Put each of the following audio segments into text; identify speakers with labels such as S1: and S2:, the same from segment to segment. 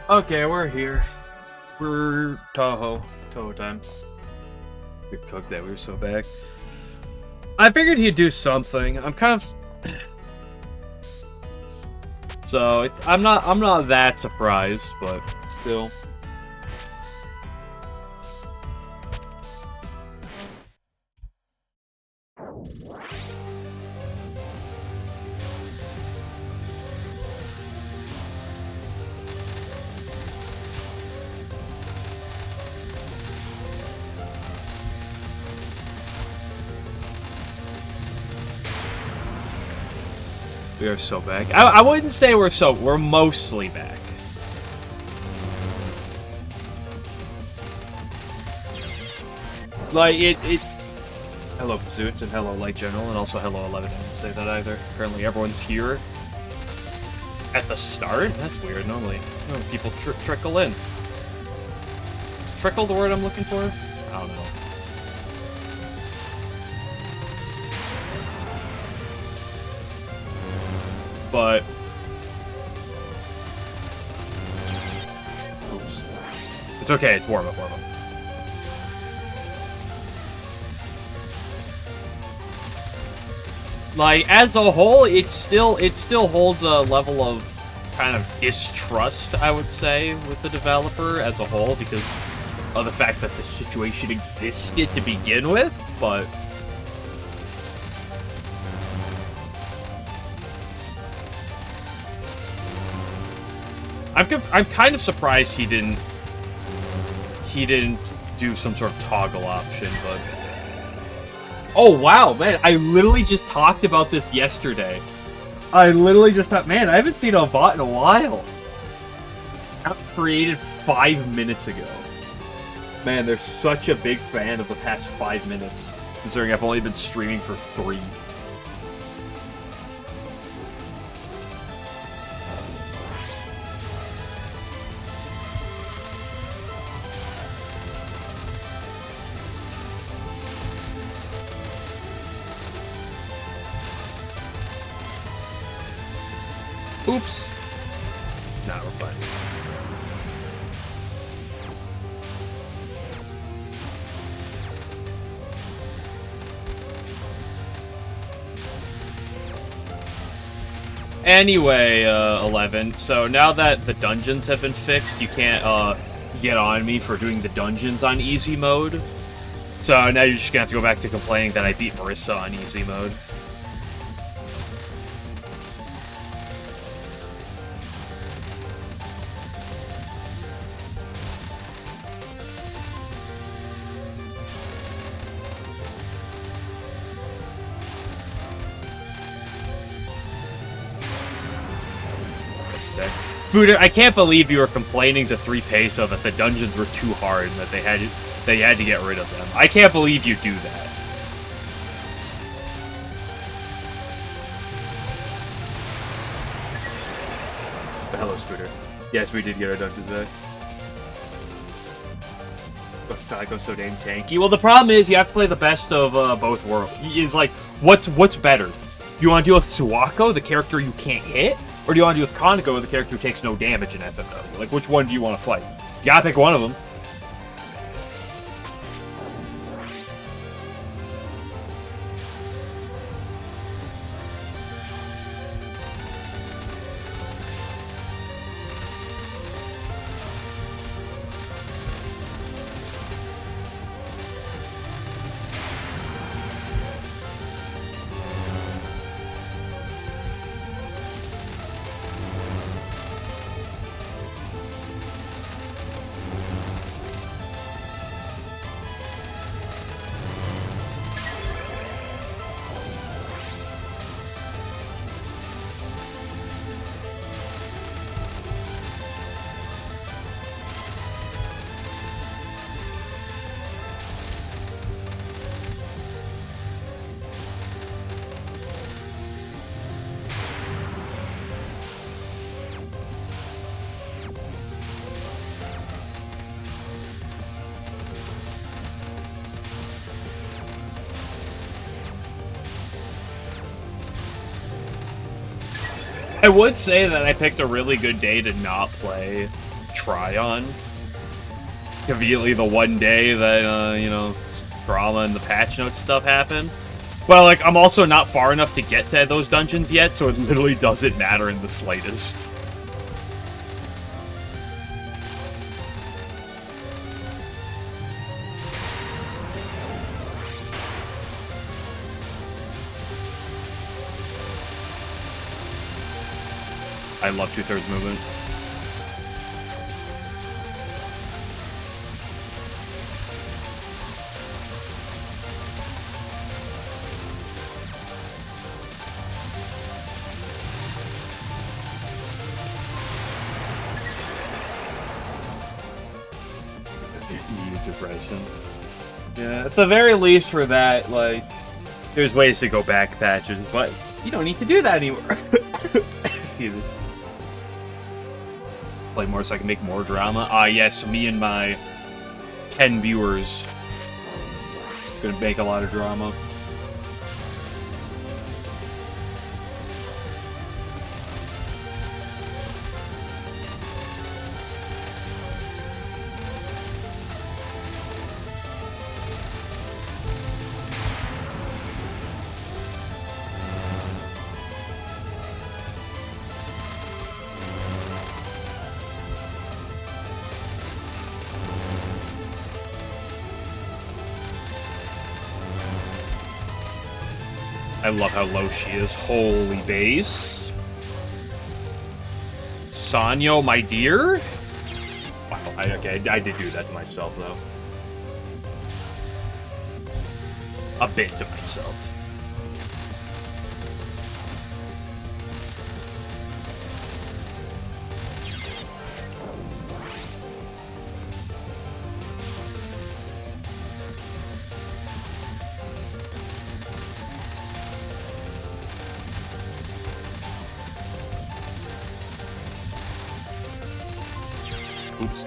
S1: Okay, we're here. We're Touhou. Touhou time. We cooked that. We were so back. I figured he'd do something. I'm kind of. So I'm not that surprised, but still. We are so back. I wouldn't say we're mostly back. Like it hello Pursuits and hello Light General and also hello 11. I didn't say that either. Apparently everyone's here at the start. That's weird. Normally people trickle in. Trickle the word I'm looking for? I don't know. But oops. It's okay, it's warm up. Like as a whole, it still holds a level of kind of distrust, I would say, with the developer as a whole because of the fact that the situation existed to begin with, but I'm kind of surprised he didn't do some sort of toggle option, but oh wow, man, I literally just talked about this yesterday. I literally just thought, man, I haven't seen a bot in a while. I created 5 minutes ago. Man, they're such a big fan of the past 5 minutes, considering I've only been streaming for 3. Oops. Nah, we're fine. Anyway, 11. So now that the dungeons have been fixed, you can't get on me for doing the dungeons on easy mode. So now you're just gonna have to go back to complaining that I beat Marissa on easy mode. Spooder, I can't believe you were complaining to 3 Peso that the dungeons were too hard and that they had to get rid of them. I can't believe you do that. But hello, Spooder. Yes, we did get our dungeons back. It goes so damn tanky. Well, the problem is you have to play the best of both worlds. It's like, what's better? Do you want to deal with Suwako, the character you can't hit? Or do you want to do with Konako, the character who takes no damage in FFW? Like, which one do you want to fight? You gotta pick one of them. I would say that I picked a really good day to not play try on. Conveniently the one day that, you know, drama and the patch notes stuff happened. But, like, I'm also not far enough to get to those dungeons yet, so it literally doesn't matter in the slightest. I love 2/3 movement. Depression. Yeah, at the very least for that, like, there's ways to go back patches, but you don't need to do that anymore. Excuse me. Play more so I can make more drama. Yes, me and my 10 viewers gonna make a lot of drama. I love how low she is. Holy base. Sanyo, my dear? Wow, okay, I did do that to myself, though. A bit to myself. Oops.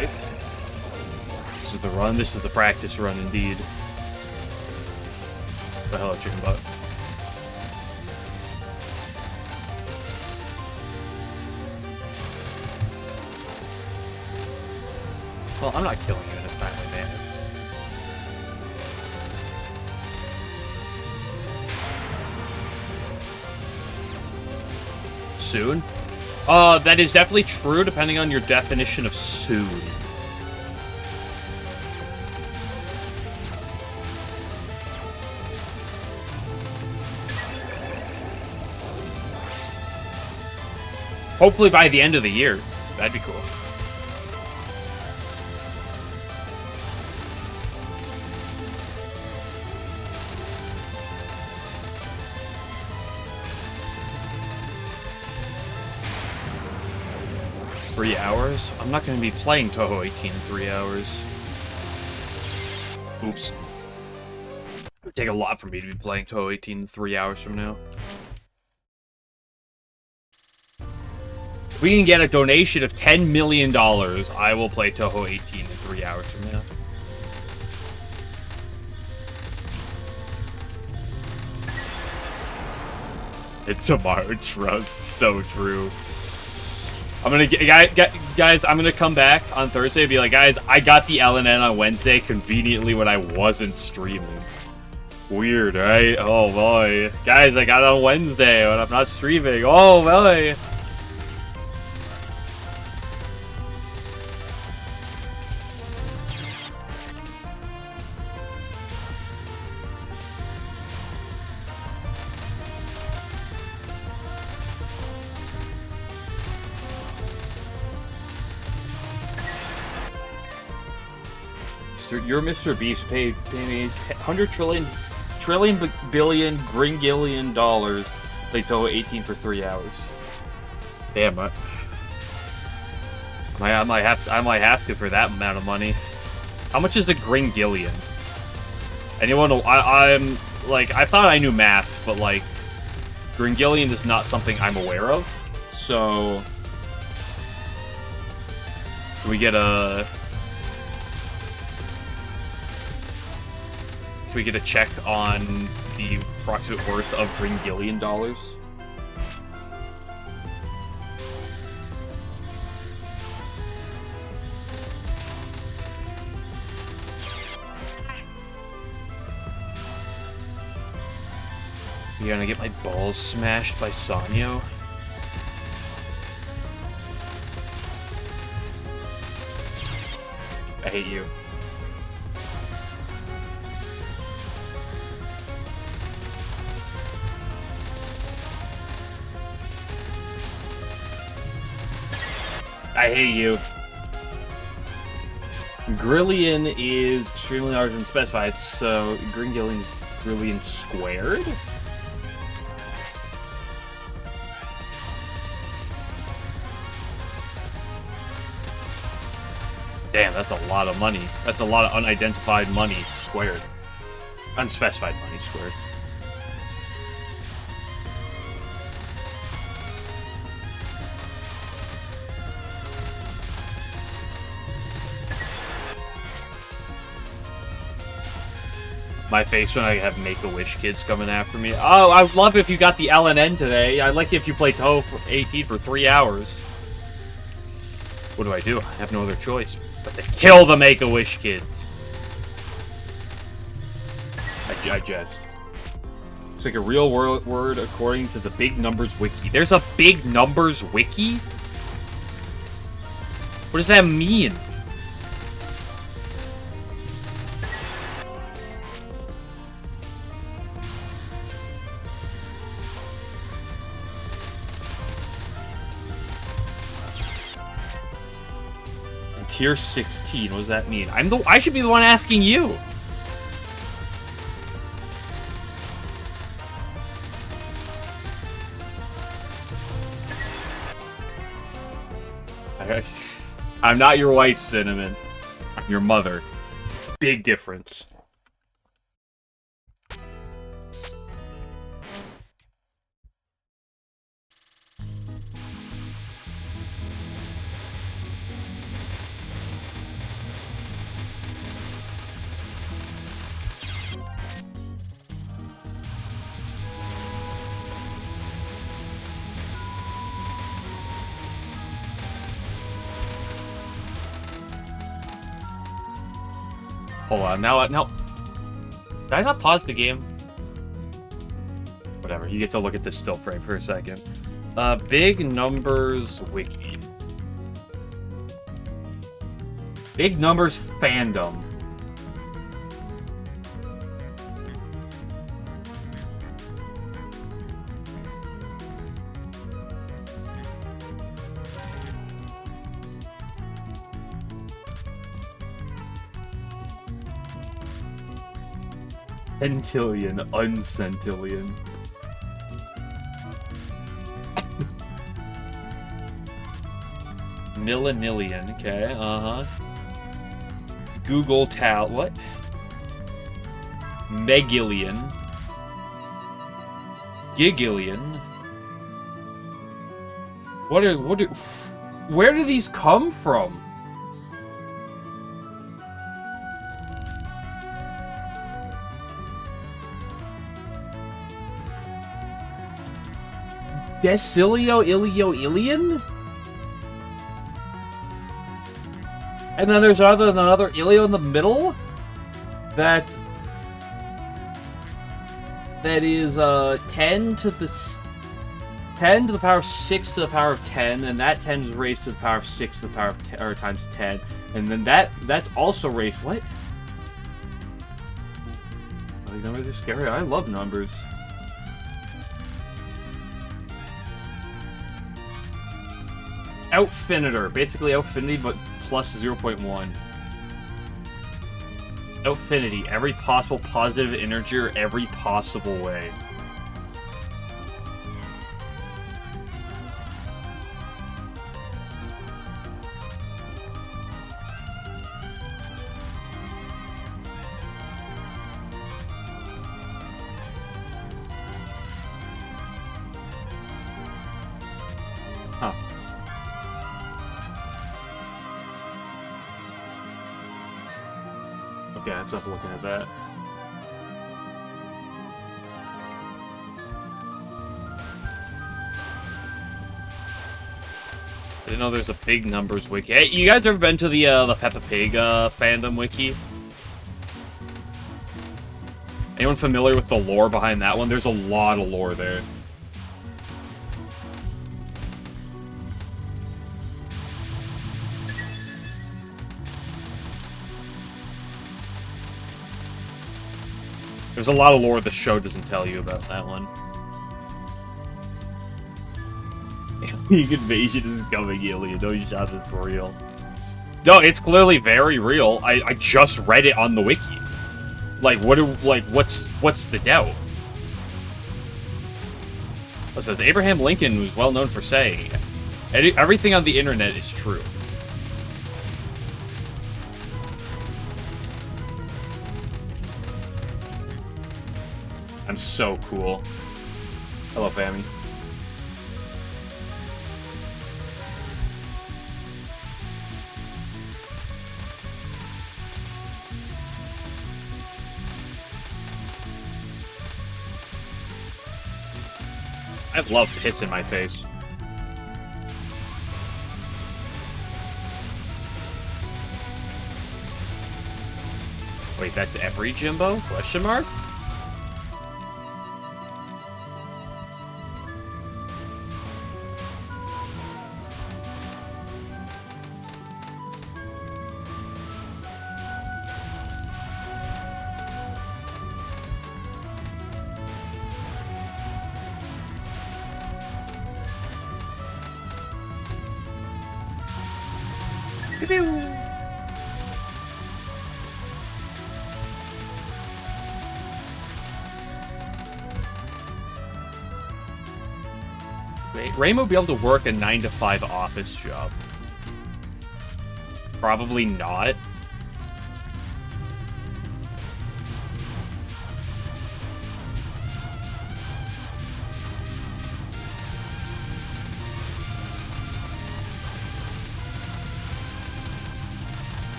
S1: Nice. This is the run. This is the practice run, indeed. What the hell, chicken butt? Well, I'm not killing you in a timely manner. Soon? That is definitely true, depending on your definition of soon. Hopefully by the end of the year. That'd be cool. Hours? I'm not going to be playing Touhou 18 in 3 hours. Oops. It would take a lot for me to be playing Touhou 18 in 3 hours from now. If we can get a donation of $10 million, I will play Touhou 18 in 3 hours from now. It's a March, Rust. So true. I'm gonna guys, I'm gonna come back on Thursday and be like, guys, I got the LNN on Wednesday conveniently when I wasn't streaming. Weird, right? Oh boy. Guys, I got it on Wednesday when I'm not streaming. Oh boy. You're Mr. Beast. Pay me $100 trillion billion gringillion dollars Play Touhou 18 for 3 hours. Damn, I might have to for that amount of money. How much is a Gringillion? Anyone? I'm like, I thought I knew math, but like, Gringillion is not something I'm aware of. So, can we get a check on the approximate worth of Gringillion dollars? You're gonna get my balls smashed by Sanyo? I hate you. I hate you. Grillion is extremely large and specified, so Gringillion is Grillion squared? Damn, that's a lot of money. That's a lot of unidentified money squared. Unspecified money squared. My face when I have Make-A-Wish kids coming after me. Oh, I'd love if you got the LNN today. I'd like if you played Touhou for 18 for 3 hours. What do? I have no other choice but to kill the Make-A-Wish kids. I jest. It's like a real word according to the Big Numbers Wiki. There's a Big Numbers Wiki? What does that mean? Tier 16, what does that mean? I should be the one asking you. I'm not your wife, Cinnamon. I'm your mother. Big difference. Hold on, now. Did I not pause the game? Whatever, you get to look at this still frame for a second. Big Numbers Wiki. Big Numbers Fandom. Centillion, uncentillion. Millenillion, okay, Google what? Megillion. Gigillion. Where do these come from? Decilio, Ilio, Ilion? And then there's another Ilio in the middle? That is 10 to the power of 6 to the power of 10, and that 10 is raised to the power of 6 to the power of 10, or times 10. And then that's also raised. What? Oh, numbers are scary. I love numbers. Outfinitor. Basically Outfinity, but plus 0.1. Outfinity. Every possible positive integer, every possible way. Huh. Okay, that's enough looking at that. I didn't know there's a big numbers wiki. Hey, you guys ever been to the Peppa Pig fandom wiki? Anyone familiar with the lore behind that one? There's a lot of lore there. There's a lot of lore the show doesn't tell you about that one. Alien invasion is coming, Alien. No shot this for real. No, it's clearly very real. I just read it on the wiki. Like, what's the doubt? It says Abraham Lincoln was well known for saying, everything on the internet is true. I'm so cool. Hello, Fammy. I love piss in my face. Wait, that's every Jimbo? Question mark? Rainbow be able to work a 9-to-5 office job? Probably not.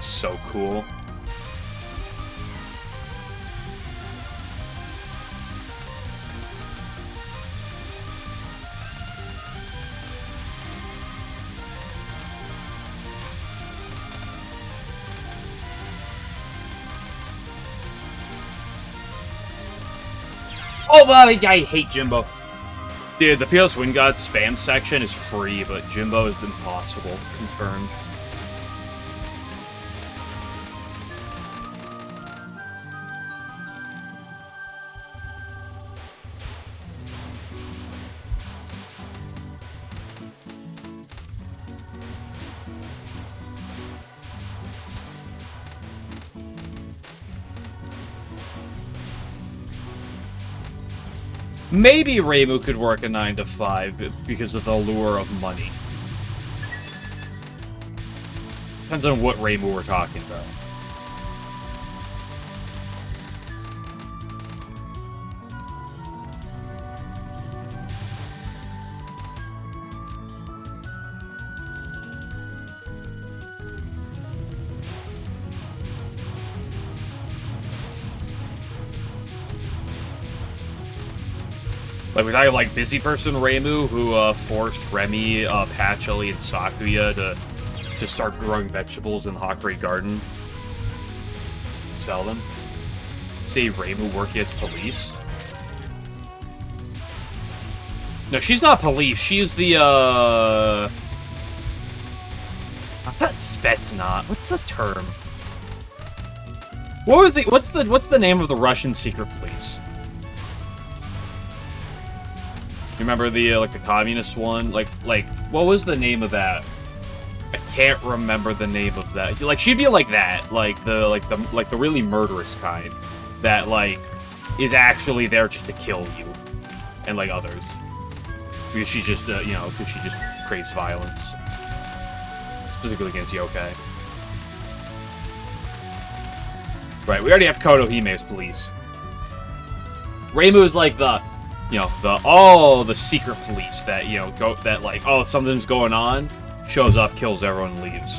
S1: So cool. Oh, I hate Jimbo. Dude, the POS Wind God spam section is free, but Jimbo is impossible. Confirmed. Maybe Reimu could work a 9-to-5 because of the allure of money. Depends on what Reimu we're talking about. Like, we're talking like busy person Reimu who forced Remy, Patchouli, and Sakuya to start growing vegetables in the Hakurei Garden. Sell them. Say Reimu working as police. No, she's not police. She's the What's that? Spetsnaz. What's the term? What's the name of the Russian secret police? You remember the like the communist one? Like what was the name of that? I can't remember the name of that. Like she'd be like that, like the really murderous kind that like is actually there just to kill you and like others because she's just you know, because she just craves violence, specifically against yokai. Right, we already have Kotohime as police. Reimu is like the, the secret police that, something's going on, shows up, kills everyone, and leaves.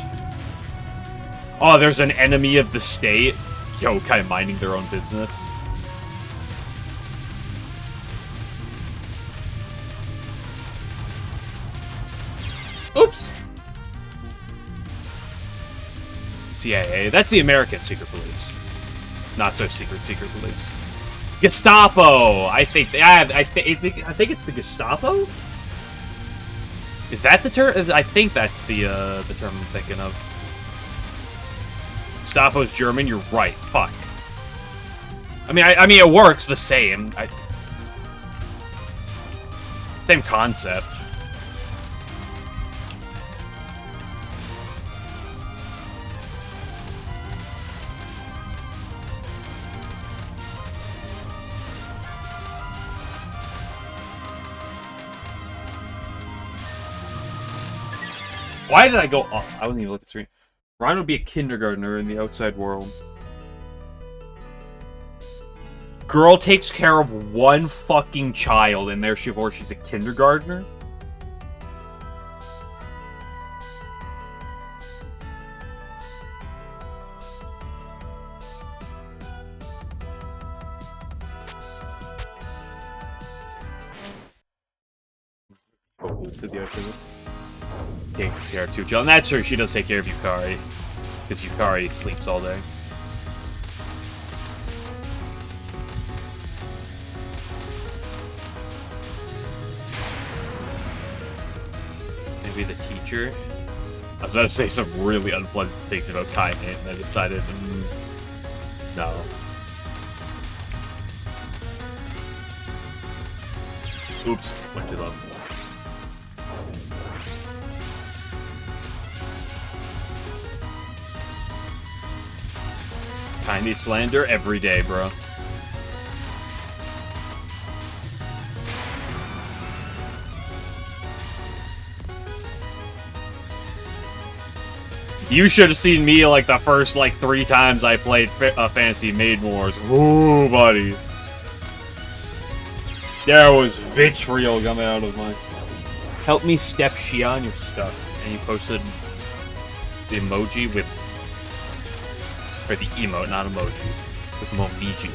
S1: Oh, there's an enemy of the state. Kind of minding their own business. Oops. CIA. That's the American secret police. Not so secret police. Gestapo. I think it's the Gestapo. Is that the term? I think that's the term I'm thinking of. Gestapo's German. You're right. Fuck. I mean, it works the same. Same concept. Why did I go up? I wasn't even looking at the screen. Ryan would be a kindergartner in the outside world. Girl takes care of one fucking child, and therefore she's a kindergartner? Oh, this is the activist. Takes care of two children. That's true, she does take care of Yukari. Because Yukari sleeps all day. Maybe the teacher? I was about to say some really unpleasant things about Kaine, and I decided, no. Oops, went too low. Kaine slander every day, bro. You should have seen me like the first 3 times I played Fantasy Maiden Wars. Ooh, buddy. There was vitriol coming out of my... Help me step Shia on your stuff. And you posted the emoji with... Or the emote, not emoji. With Momiji.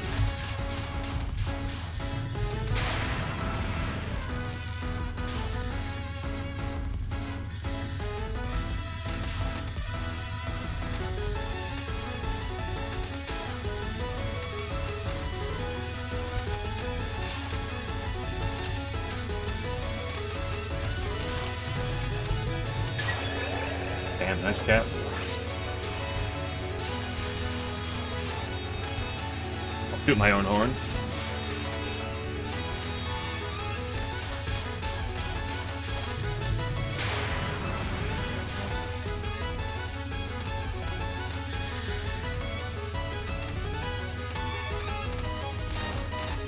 S1: Damn, nice cap. I'll shoot my own horn.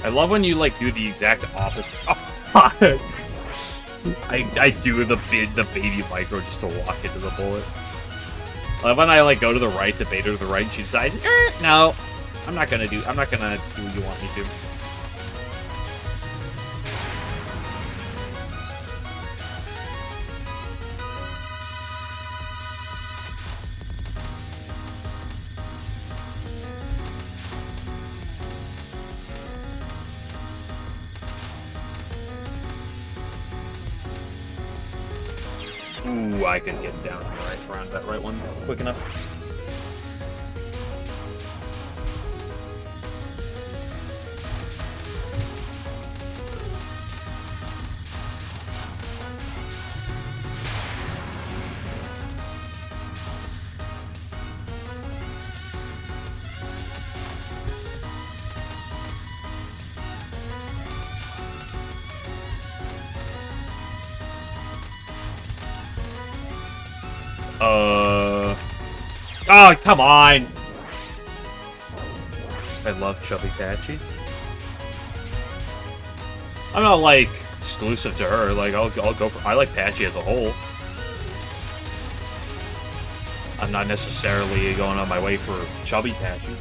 S1: I love when you do the exact opposite. Oh, fuck. I do the baby micro just to walk into the bullet. I love when I go to the right to bait her to the right and she decides, no, I'm not gonna do what you want me to. Ooh, I can get down right around that right one quick enough. Oh, come on! I love Chubby Patchy. I'm not, exclusive to her. I'll go for... I like Patchy as a whole. I'm not necessarily going on my way for Chubby Patchy.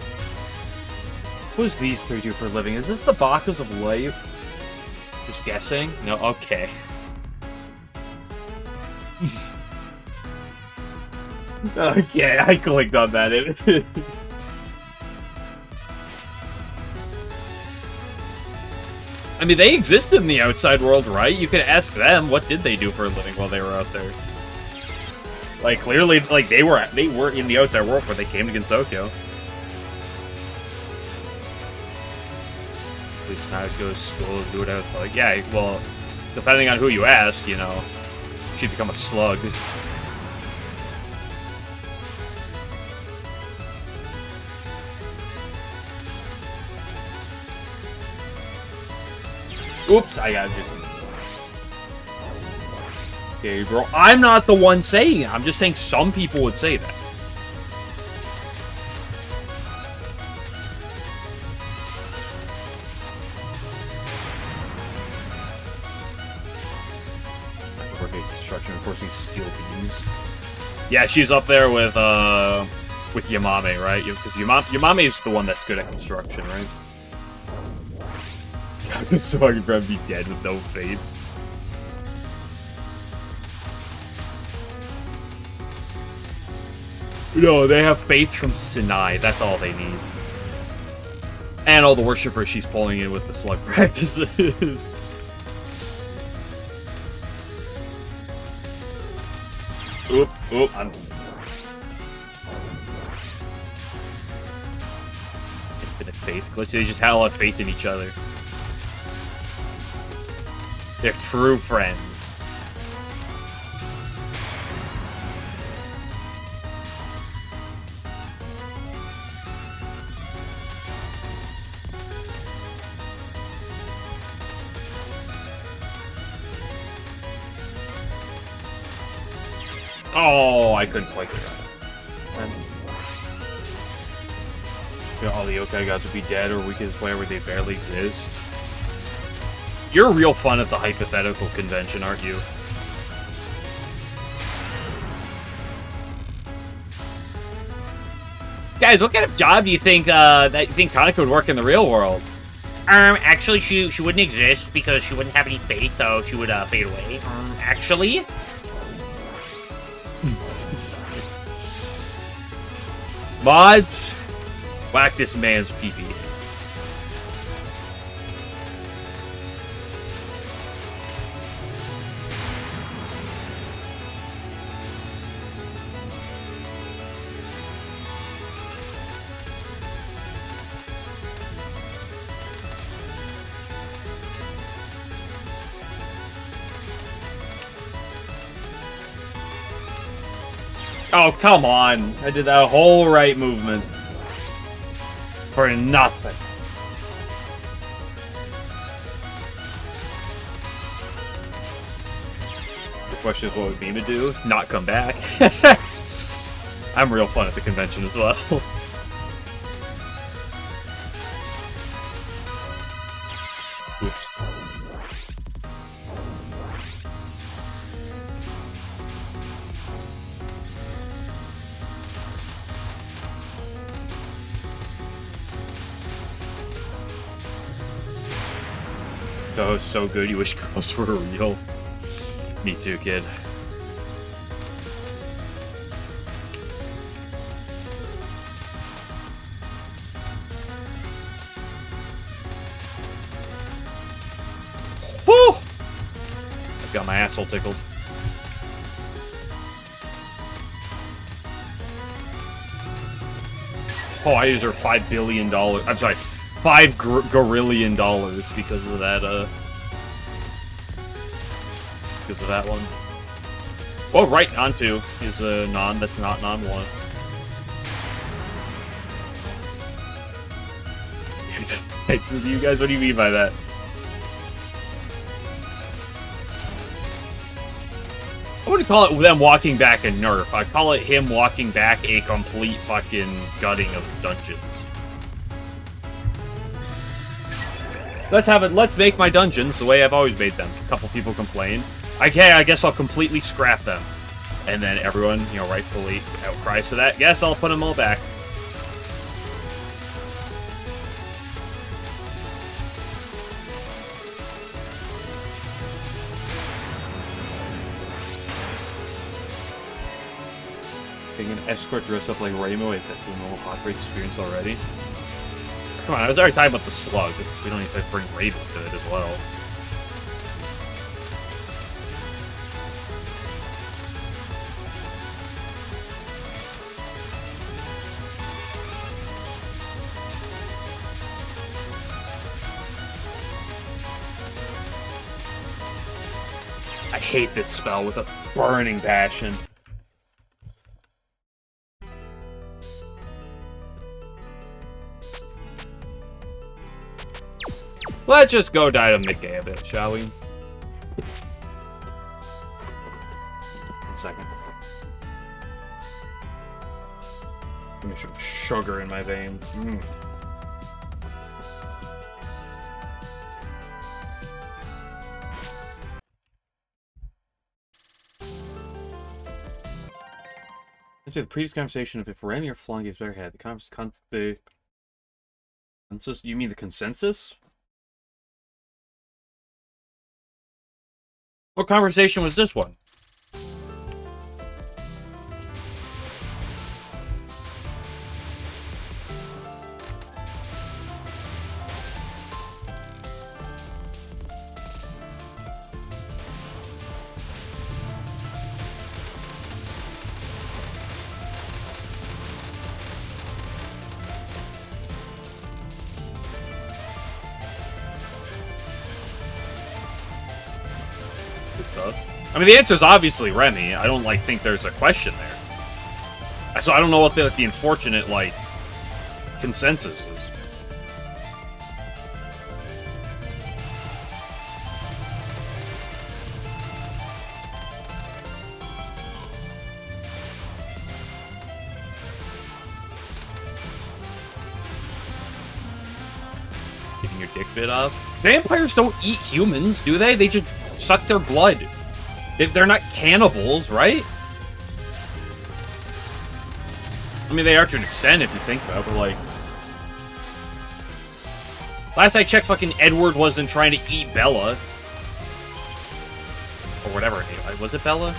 S1: What does these three do for a living? Is this the Bakas of life? Just guessing? No? Okay. Okay, I clicked on that. I mean, they existed in the outside world, right? You could ask them, what did they do for a living while they were out there? Like, clearly, like, they were in the outside world when they came to Gensokyo. At least now it goes to school and do it out. Like, yeah, well, depending on who you ask, you know, she'd become a slug. Oops, I got just... Okay, bro. I'm not the one saying it. I'm just saying some people would say that. Working construction, enforcing steel beams. Yeah, she's up there with Yamame, right? Because Yamame is the one that's good at construction, right? So I could probably be dead with no faith. No, they have faith from Sinai. That's all they need. And all the worshippers she's pulling in with the slug practices. Oop, I'm... Infinite faith glitch. They just had a lot of faith in each other. They're true friends. Oh, I couldn't quite get that. You know, all the yokai gods would be dead, or we could play where they barely exist. You're real fun at the hypothetical convention, aren't you? Guys, what kind of job do you think Kaneko would work in the real world?
S2: Actually, she wouldn't exist because she wouldn't have any faith, so she would fade away. Actually?
S1: Mods, whack this man's pee-pee. Oh, come on. I did that whole right movement. For nothing. The question is, what would Mima do? Not come back. I'm real fun at the convention as well. Oops. Touhou's so good, you wish girls were real. Me too, kid. Woo! I've got my asshole tickled. Oh, I used her $5 billion. I'm sorry. $5 gorillion because of that, because of that one. Well, right, non-2 is a non that's not non-1. Excuse you guys, what do you mean by that? I wouldn't call it them walking back a nerf. I'd call it him walking back a complete fucking gutting of dungeons. Let's make my dungeons the way I've always made them. A couple people complain. Okay, I guess I'll completely scrap them. And then everyone, you know, rightfully outcries for that. Guess I'll put them all back. Can an escort dress up like Rainbow? Wait, that's a normal heartbreak experience already. Come on, I was already talking about the slug. We don't need to bring Raven to it as well. I hate this spell with a burning passion. Let's just go die to Midgay a bit, shall we? 1 second. Give me some sugar in my veins. Let's say the previous conversation of if Remy or Flung gives better head. The consensus? You mean the consensus? What conversation was this one? I mean, the answer is obviously Remy. I don't, think there's a question there. So I don't know what the unfortunate, consensus is. Getting your dick bit off? Vampires don't eat humans, do they? They just suck their blood. They're not cannibals, right? I mean, they are to an extent if you think about it, but last I checked, fucking Edward wasn't trying to eat Bella. Or whatever her name was. It Bella?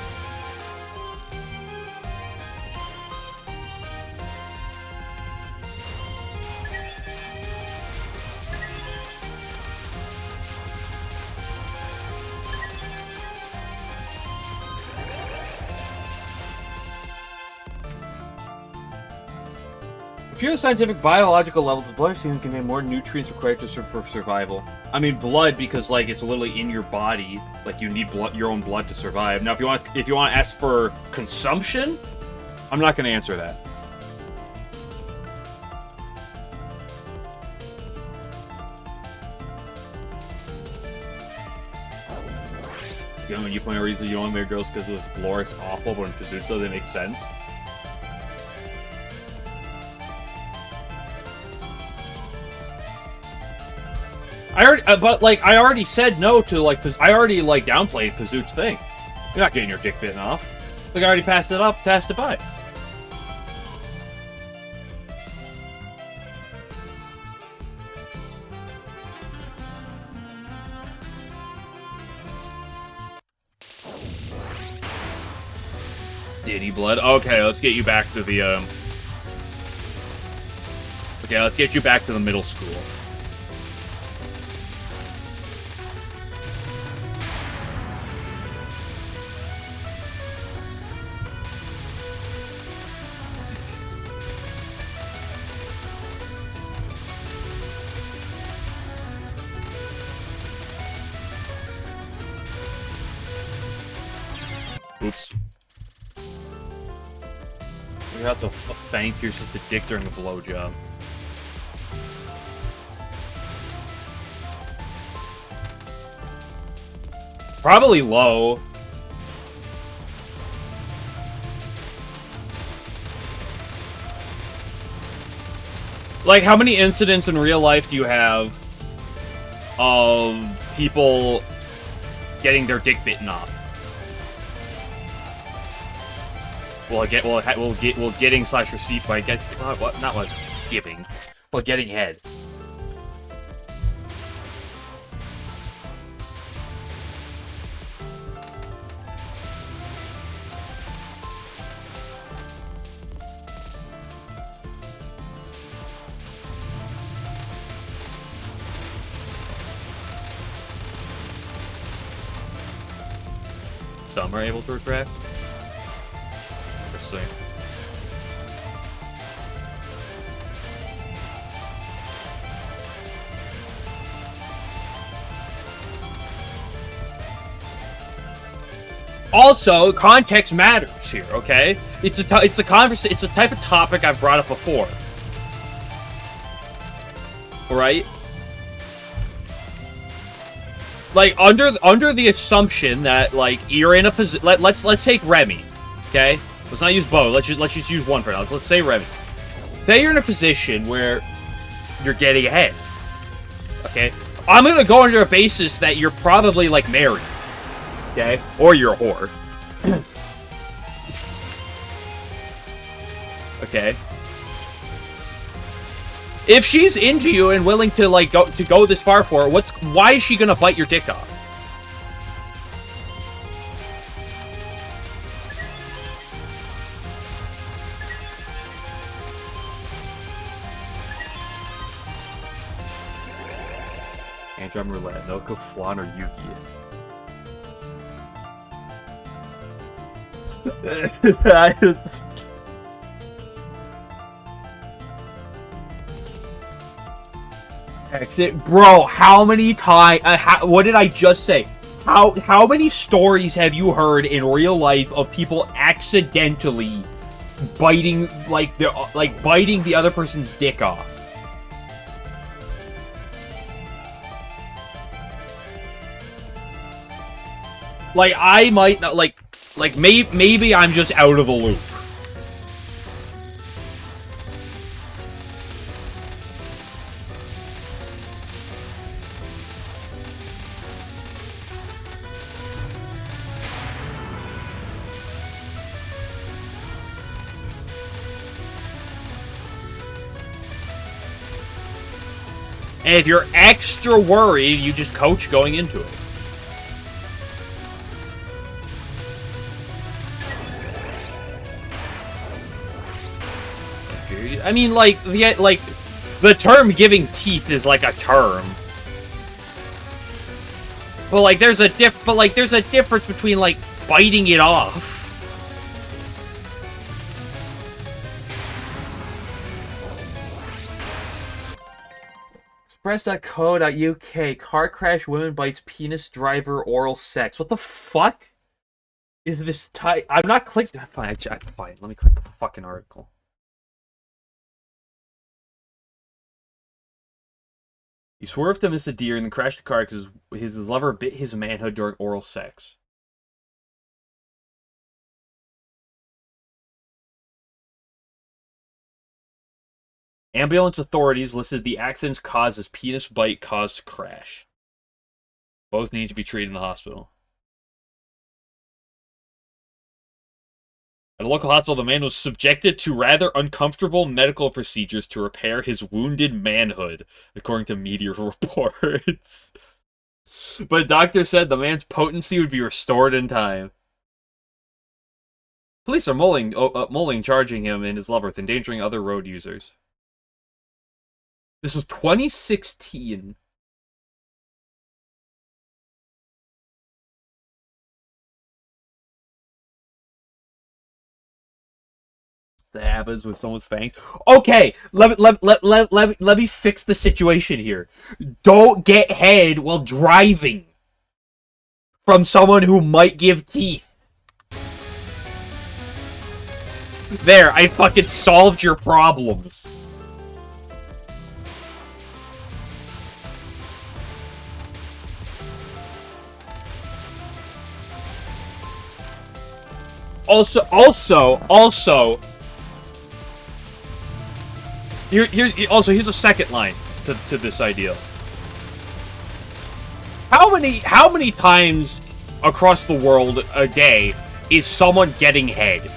S1: Pure scientific biological levels, blood seem to contain more nutrients required for survival. I mean, blood because it's literally in your body. You need your own blood to survive. Now, if you want to ask for consumption, I'm not going to answer that. You know, when you point a reason you only marry girls because of lore is awful, but in Kazuto they make sense. I already said no to, I already, downplayed Kazoot's thing. You're not getting your dick bitten off. I already passed it by. Diddy blood? Okay, let's get you back to the, Okay, let's get you back to the middle school. Oops. Maybe that's a fang pierces the dick during a blowjob. Probably low. How many incidents in real life do you have of people getting their dick bitten off? Getting slash receipt by giving, but getting head. some are able to retract. Interesting. Also, context matters here, okay? It's a type of topic I've brought up before. Alright? Like, under the assumption that, like, you're in a position... Let's take Remy, okay? Let's not use Bo. Let's just use one for now. Let's say Remy. Say you're in a position where you're getting ahead. Okay? I'm gonna go under a basis that you're probably, like, married. Okay? Or you're a whore. Okay? If she's into you and willing to, like, go this far for her, why is she gonna bite your dick off? Androm Roulette, Noko, Flan, or Yugi. Exit, bro. How many times? What did I just say? How many stories have you heard in real life of people accidentally biting biting the other person's dick off? Like, I might not maybe I'm just out of the loop. And if you're extra worried, you just coach going into it. I mean, the term giving teeth is like a term. But like there's a difference between like biting it off. Express.co.uk. Car crash, woman bites penis driver, oral sex. What the fuck is this type? I'm not clicking. Fine, fine. Let me click the fucking article. He swerved to miss a deer and then crashed the car because his lover bit his manhood during oral sex. Ambulance authorities listed the accident's cause as penis bite caused crash. Both need to be treated in the hospital. At a local hospital, the man was subjected to rather uncomfortable medical procedures to repair his wounded manhood, according to media reports. But doctors said the man's potency would be restored in time. Police are mulling charging him and his lover with endangering other road users. This was 2016. That happens with someone's fangs. Okay, let me fix the situation here. Don't get head while driving from someone who might give teeth. There, I fucking solved your problems. Also, here's a second line to this idea. How many times across the world a day is someone getting head?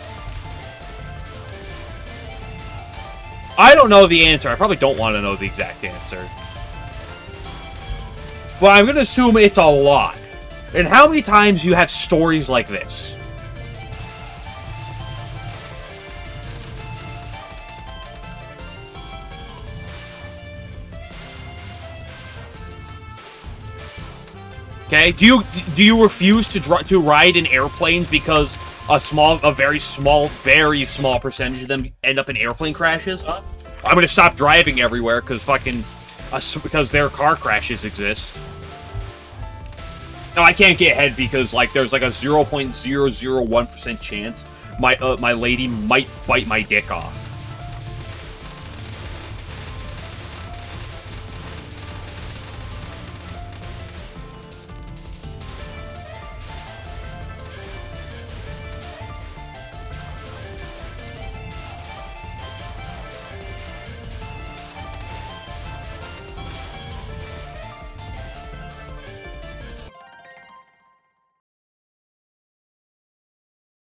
S1: I don't know the answer. I probably don't want to know the exact answer. But I'm gonna assume it's a lot. And how many times you have stories like this?
S2: Okay? Do you refuse to ride in airplanes because a very small percentage of them end up in airplane crashes? Huh? I'm gonna stop driving everywhere because because their car crashes exist. No, I can't get ahead because like there's like a 0.001% chance my lady might bite my dick off.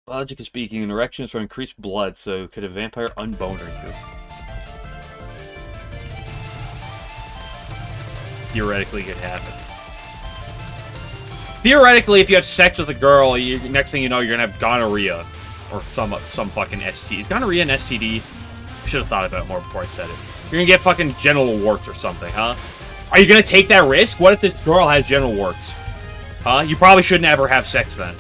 S2: Logically speaking, an erection is for increased blood, so could a vampire unboner you? Theoretically, it could happen. Theoretically, if you have sex with a girl, next thing you know, you're gonna have gonorrhea. Or some fucking STD. Is gonorrhea an STD? I should have thought about it more before I said it. You're gonna get fucking genital warts or something, huh? Are you gonna take that risk? What if this girl has genital warts? Huh? You probably shouldn't ever have sex then.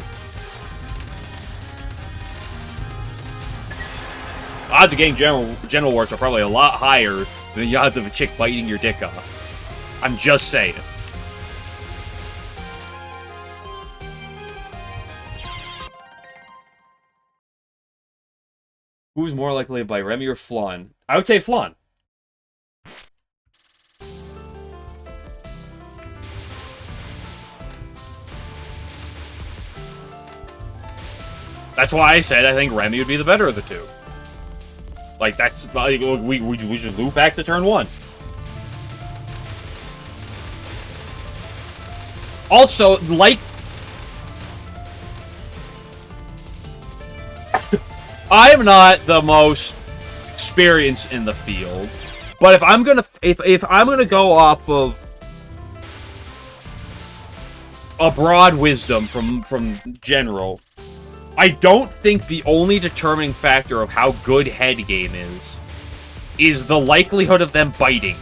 S2: Odds of getting genital warts are probably a lot higher than the odds of a chick biting your dick off. I'm just saying. Who's more likely to bite, Remy or Flan? I would say Flan. That's why I said I think Remy would be the better of the two. Like, that's... Like, we should loop back to turn 1. Also, like... I'm not the most experienced in the field, but if I'm gonna go off of a broad wisdom from general, I don't think the only determining factor of how good head game is the likelihood of them biting.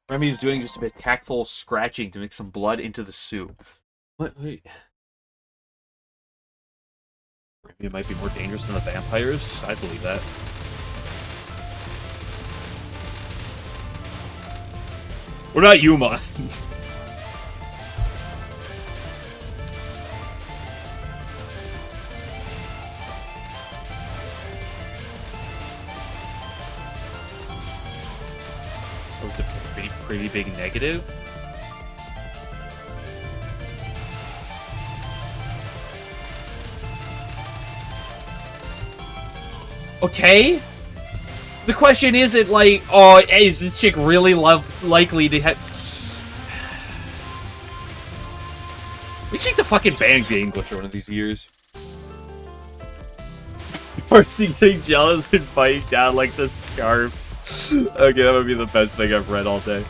S2: Remy is doing just a bit tactful scratching to mix some blood into the soup. What? Wait. Remy might be more dangerous than the vampires? I believe that. What about you, Mon? Oh, it's a pretty big negative. Okay. The question isn't like, oh, is this chick really likely to have... We should take the fucking ban game glitch one of these years. Marcy getting jealous and biting down like the scarf. Okay, that would be the best thing I've read all day.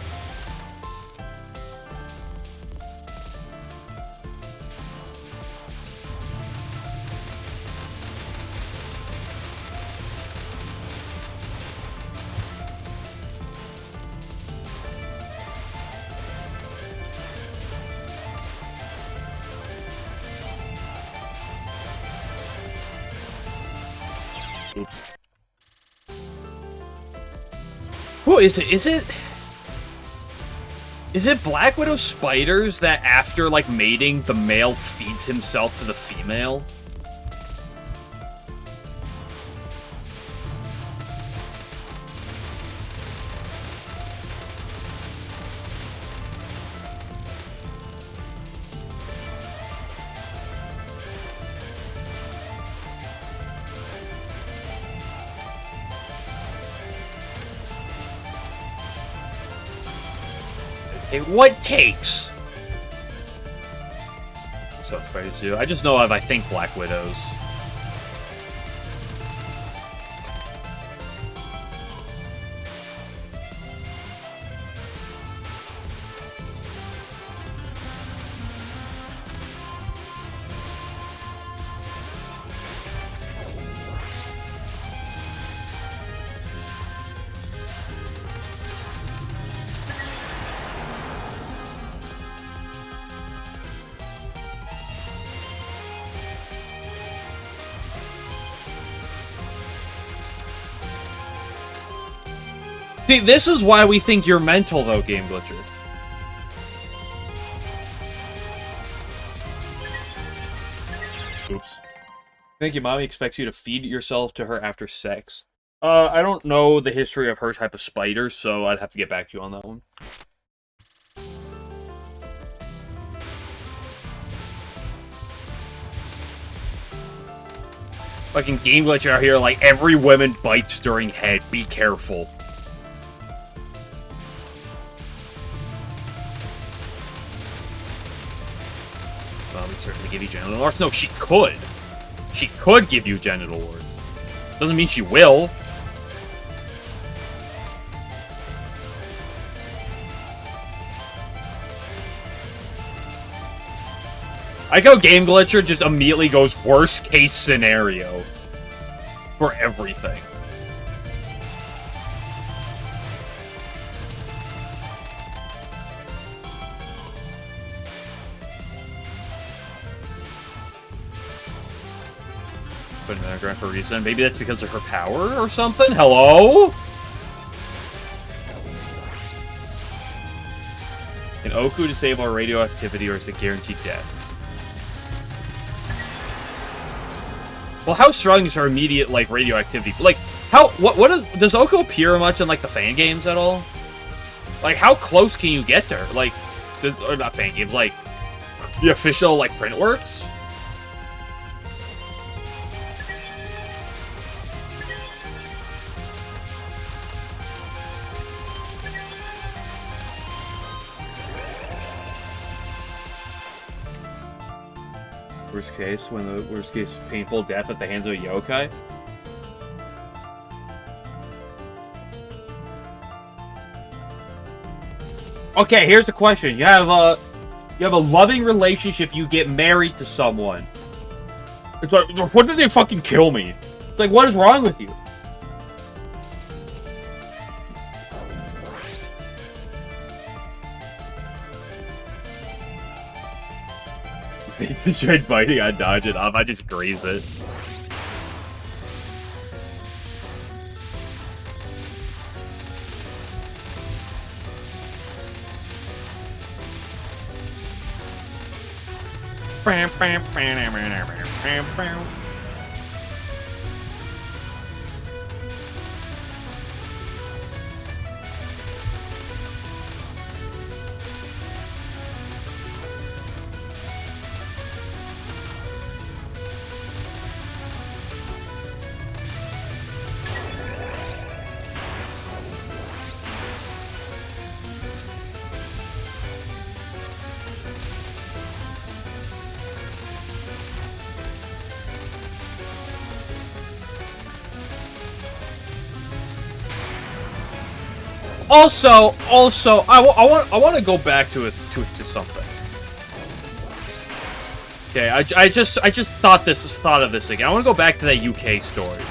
S2: Oops. Who is it? Is it Black Widow spiders that after, like, mating, the male feeds himself to the female? What takes? So spiders do. I just know of, I think, Black Widows. See, this is why we think you're mental, though, Game Glitcher. Oops. Thank you, Mommy expects you to feed yourself to her after sex. I don't know the history of her type of spider, so I'd have to get back to you on that one. Fucking Game Glitcher out here, like, every woman bites during head. Be careful. Well, we'd certainly give you genital warts. No, she could. She could give you genital warts. Doesn't mean she will. I like how Game Glitcher just immediately goes worst case scenario for everything. Put in the underground for a reason. Maybe that's because of her power or something? Hello? Can Oku disable our radioactivity or is it guaranteed death? Well, how strong is her immediate, like, radioactivity? Like, does Oku appear much in, like, the fan games at all? Like, how close can you get to her? Like, or not fan games, like, the official, like, Printworks? Worst case, when the worst case painful death at the hands of a yokai. Okay, here's the question. You have a loving relationship, you get married to someone. It's like, what did they fucking kill me? It's like, what is wrong with you? They tried biting, I dodge it off, I just graze it. Also, I want to go back to something. Okay, I just thought of this again. I want to go back to that UK story.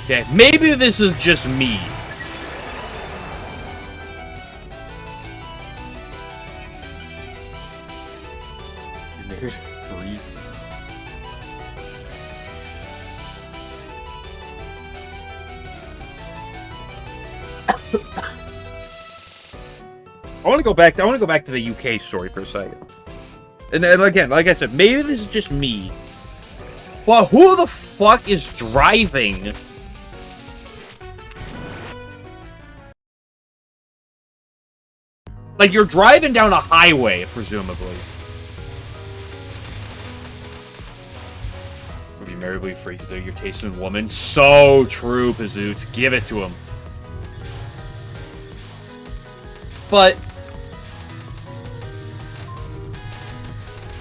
S2: Okay, maybe this is just me. There's three. I want to go back to the UK story for a second. And again, like I said, maybe this is just me. But who the fuck is driving? Like, you're driving down a highway, presumably. Would be marriably free because you're tasting woman. So true, Pazoots. Give it to him. But,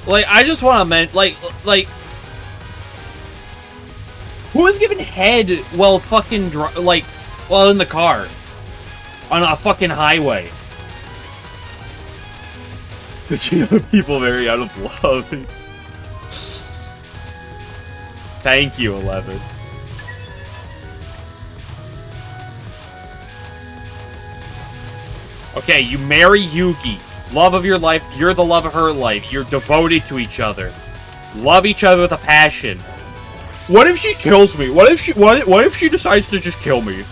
S2: like, I just want to like, who is giving head while fucking, while in the car? On a fucking highway? Did you know people marry out of love? Thank you, 11. Okay, you marry Yuki. Love of your life. You're the love of her life. You're devoted to each other. Love each other with a passion. What if she kills me? What if she decides to just kill me?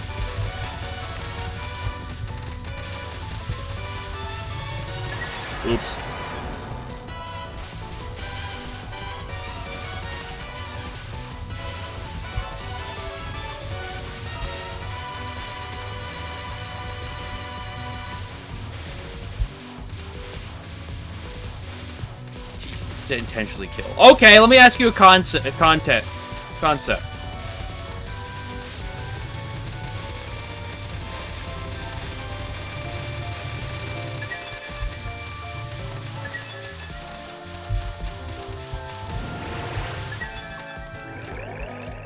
S2: Oops. To intentionally kill. Okay, let me ask you a concept.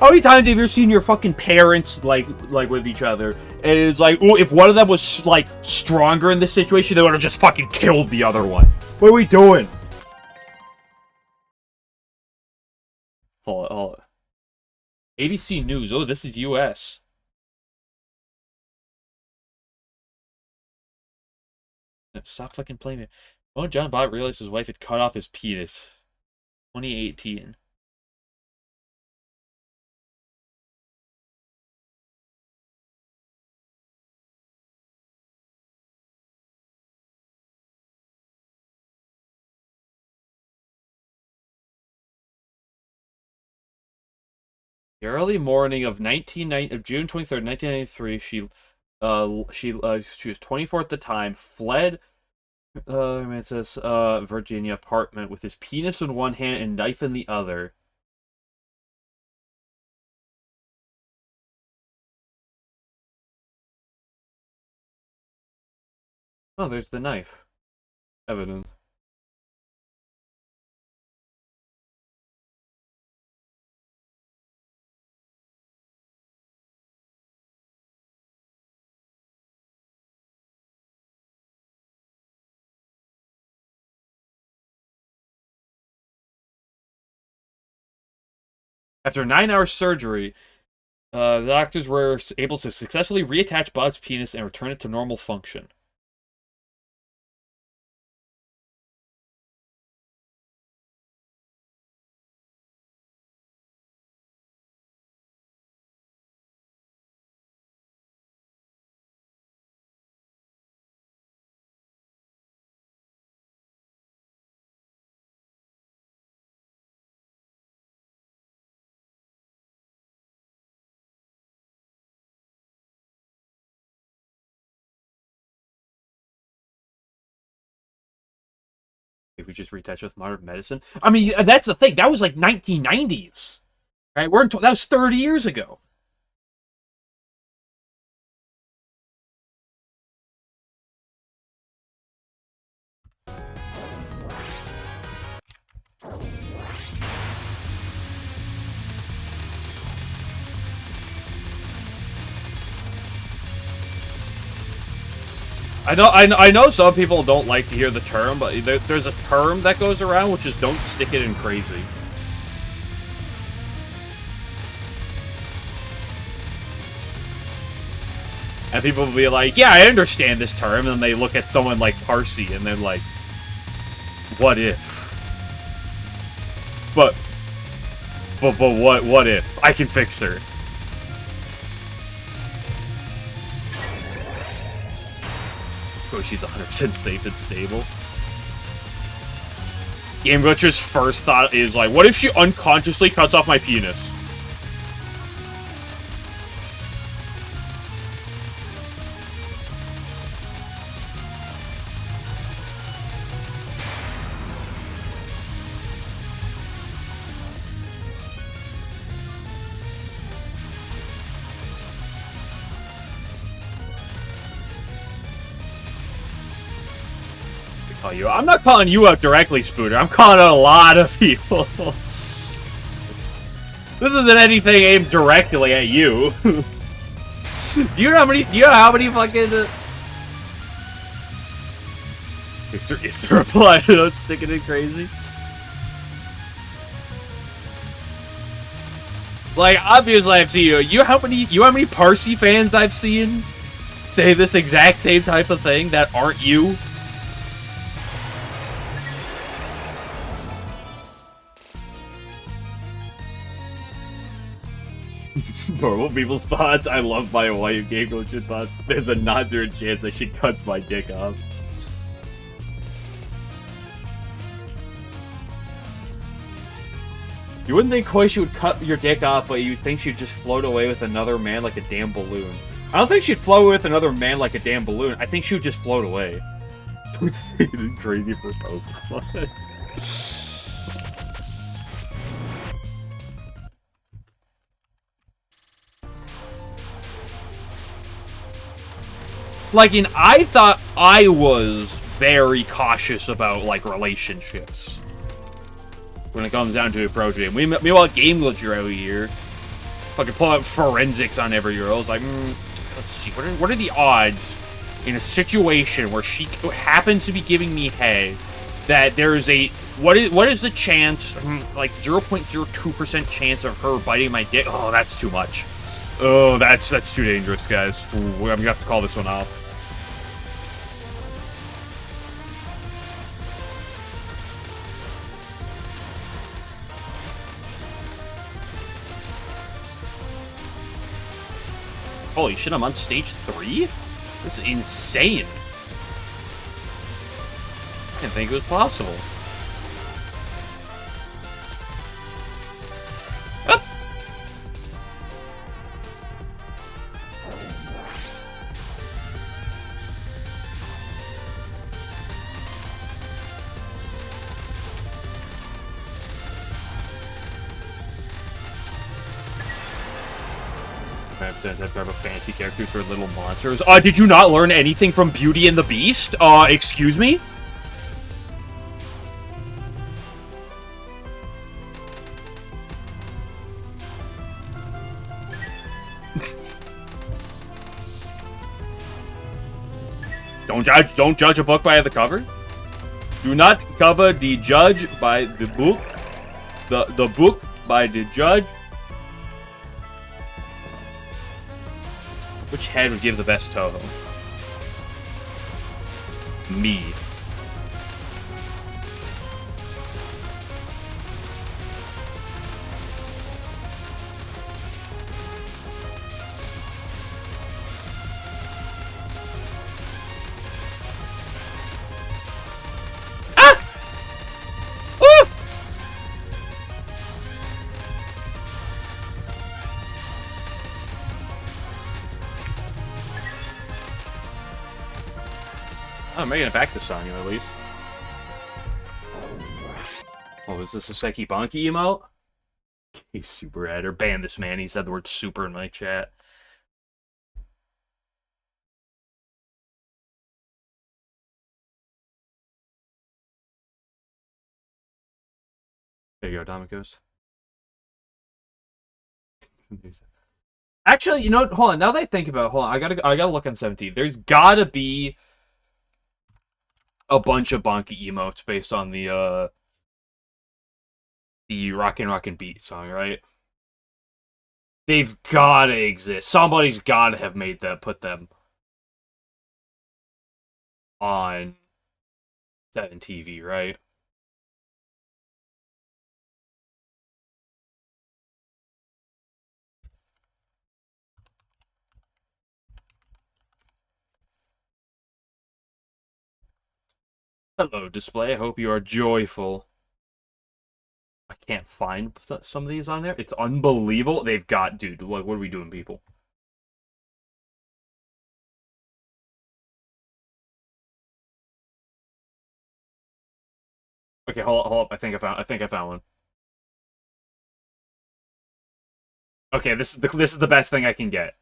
S2: How many times have you seen your fucking parents like with each other, and it's like, ooh, if one of them was like stronger in this situation, they would have just fucking killed the other one. What are we doing? Hold on. ABC News. Oh, this is U.S. Stop fucking playing it. Oh, John Bott realized his wife had cut off his penis. 2018. The early morning of June 23rd, 1993, she was 24 at the time, fled it says Virginia apartment with his penis in one hand and knife in the other. Oh, there's the knife. Evidence. After 9-hour surgery, the doctors were able to successfully reattach Bob's penis and return it to normal function. If we just retouch with modern medicine, I mean, that's the thing. That was like 1990s, right? That was 30 years ago. I know some people don't like to hear the term, but there's a term that goes around, which is don't stick it in crazy. And people will be like, yeah, I understand this term, and then they look at someone like Parsi, and they're like, what if? But what if? I can fix her. Oh, she's 100% safe and stable. Game Glitcher's first thought is like, what if she unconsciously cuts off my penis? I'm not calling you out directly, Spooner. I'm calling out a lot of people. This isn't anything aimed directly at you. Do you know how many fucking... Is the reply to don't stick it in crazy? Like, obviously I've seen you know how many Parsi fans I've seen say this exact same type of thing that aren't you? Normal people's thoughts. I love my wife. Game Glitcher thoughts. There's a non-zero chance that she cuts my dick off. You wouldn't think Koi she would cut your dick off, but you think she'd just float away with another man like a damn balloon. I don't think she'd float with another man like a damn balloon. I think she would just float away. Crazy for Pokemon. Like, I thought I was very cautious about, like, relationships when it comes down to approaching it. Meanwhile, Game Glitcher out here, fucking pull out forensics on every girl. It's like, let's see, what are the odds in a situation where she happens to be giving me head that there is a what is the chance, like 0.02% chance of her biting my dick? Oh, that's too much. Oh, that's too dangerous, guys. Ooh, I'm gonna have to call this one off. Holy shit, I'm on stage 3? This is insane. I didn't think it was possible. Up. I've got fancy characters for little monsters. Did you not learn anything from Beauty and the Beast? Excuse me? Don't judge a book by the cover. Do not cover the judge by the book. The book by the judge. Which head would give the best Touhou? Me. I'm making it back this time, at least. Oh, is this a Seki Bonky emote? He's super header. Ban this man. He said the word super in my chat. There you go, Domikos. Actually, you know what? Hold on. Now that I think about it, hold on. I gotta look on 17. There's gotta be a bunch of Bonky emotes based on the Rockin' Beat song, right? They've gotta exist. Somebody's gotta have made them, put them on 7 TV, right? Hello, display. I hope you are joyful. I can't find some of these on there. It's unbelievable. They've got, dude, what are we doing, people? Okay, hold up. I think I found one. Okay, this is the best thing I can get.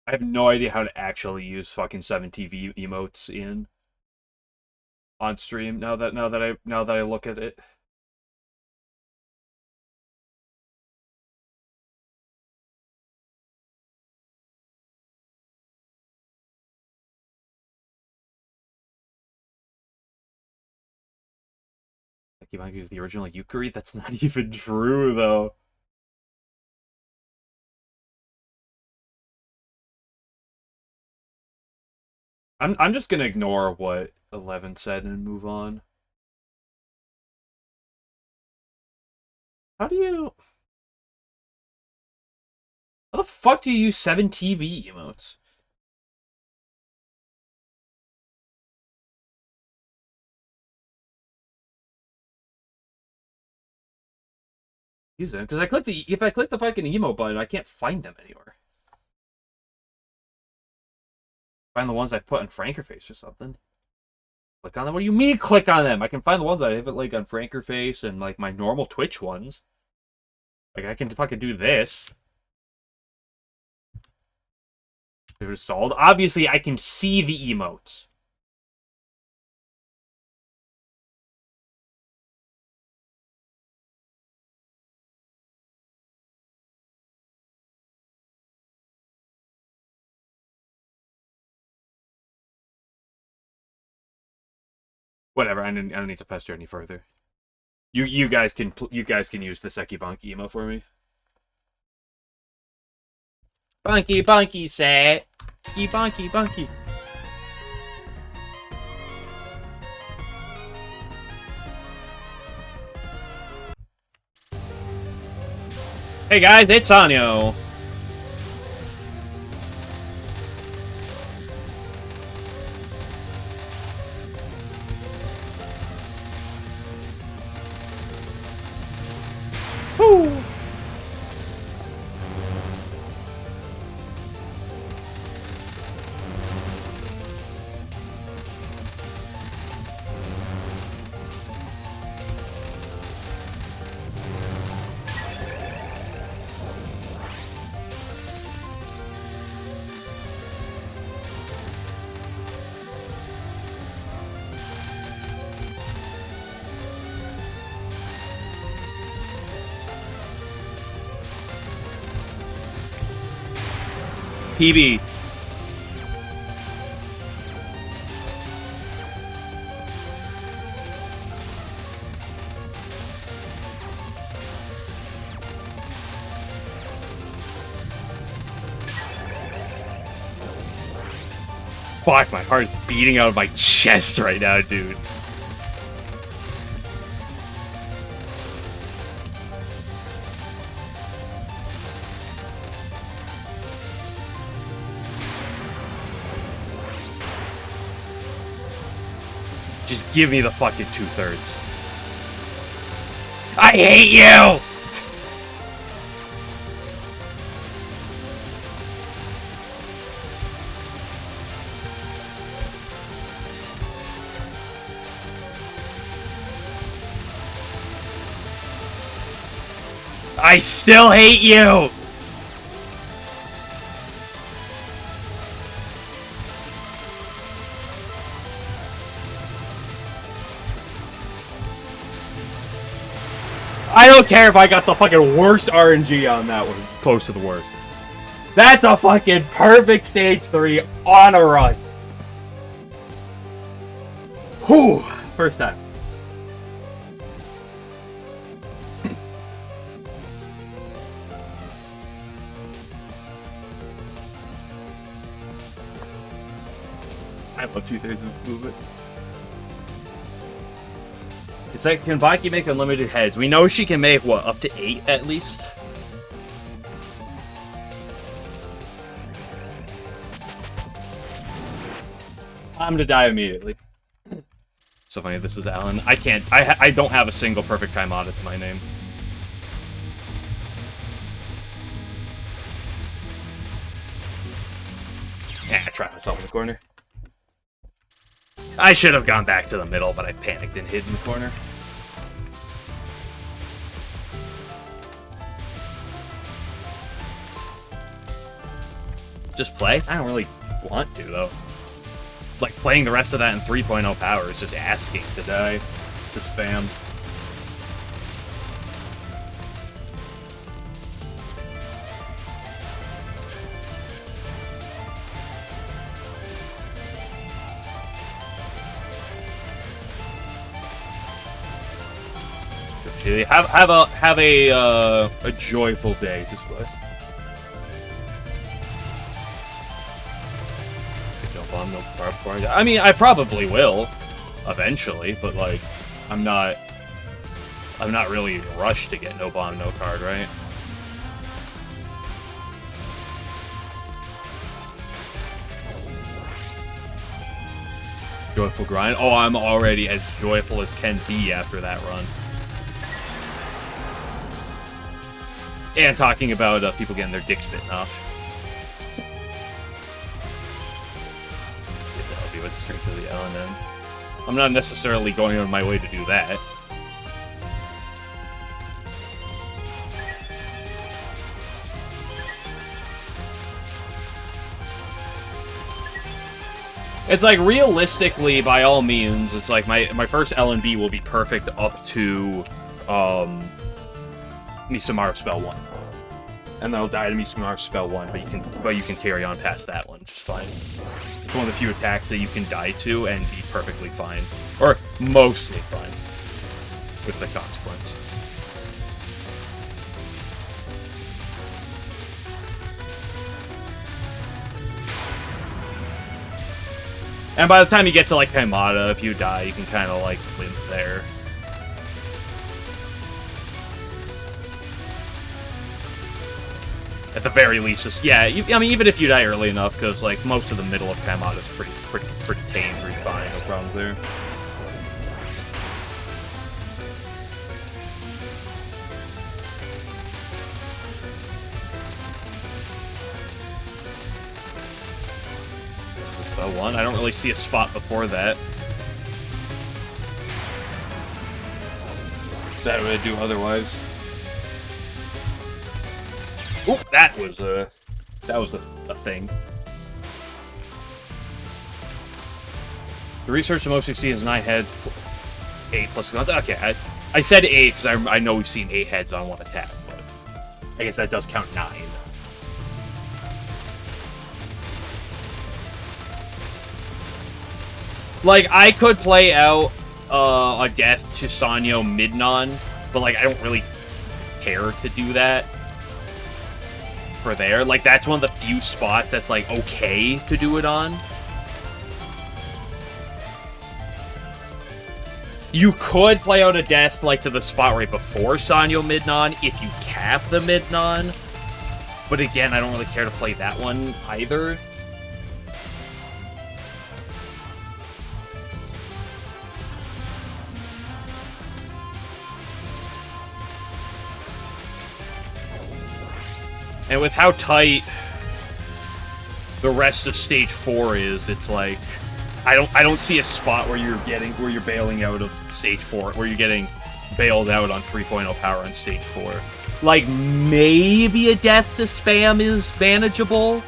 S2: I have no idea how to actually use fucking 7 TV emotes in on stream now that I look at it. Sekibanki is the original Yukari? That's not even true, though. I'm just gonna ignore what 11 said and move on. How the fuck do you use 7 TV emotes? Use them because if I click the fucking emote button, I can't find them anywhere. Find the ones I put on Frankerface or something. Click on them. What do you mean click on them? I can find the ones I have it like on Frankerface and like my normal Twitch ones. Like I can fucking do this. If it's solved, obviously I can see the emotes. Whatever. I don't need to pester any further. You guys can use the Sekibanki emo for me. Bunky bunky set. Bunky bunky. Hey guys, it's Sanyo. Woo! PB. Fuck, my heart's beating out of my chest right now, dude. Just give me the fucking 2/3. I hate you! I still hate you! I don't care if I got the fucking worst RNG on that one. Close to the worst. That's a fucking perfect stage 3 on a run. Whew. First time. I love 2/3 of movement. It's like, can Baki make unlimited heads? We know she can make, what, up to 8 at least? I'm gonna die immediately. So funny, this is Alan. I don't have a single perfect Kaimata to my name. Yeah, I trapped myself in the corner. I should have gone back to the middle, but I panicked and hid in the corner. Just play? I don't really want to, though. Like, playing the rest of that in 3.0 power is just asking to die. To spam. Have a joyful day. Just play. No bomb, no card. I mean, I probably will eventually, but like, I'm not really rushed to get no bomb, no card, right? Joyful grind. Oh, I'm already as joyful as can be after that run. And talking about people getting their dicks bitten off. I'll be with strength of the LNN. I'm not necessarily going on my way to do that. It's like, realistically, by all means, it's like my first LNB will be perfect up to Misamaru Spell 1. And then I'll die to Misamaru Spell 1, but you can carry on past that one just fine. It's one of the few attacks that you can die to and be perfectly fine. Or mostly fine with the consequence. And by the time you get to, like, Kaimata, if you die, you can kind of, like, limp there. At the very least, just, yeah, I mean, even if you die early enough, because, like, most of the middle of Kaimata is pretty tame, pretty fine, no problems there. One. I don't really see a spot before that. That would do otherwise. Oop, that was a thing. The research the most we've seen is 9 heads, 8 plus guns. Okay, I said 8 because I know we've seen 8 heads on one attack, but I guess that does count 9. Like, I could play out a death to Sanyo mid-non, but, like, I don't really care to do that for there. Like, that's one of the few spots that's, like, okay to do it on. You could play out a death, like, to the spot right before Sanyo mid-non if you cap the mid-non. But again, I don't really care to play that one either. And with how tight the rest of stage 4 is, it's like I don't see a spot where you're bailing out of stage 4, where you're getting bailed out on 3.0 power on stage 4. Like, maybe a death to spam is manageable.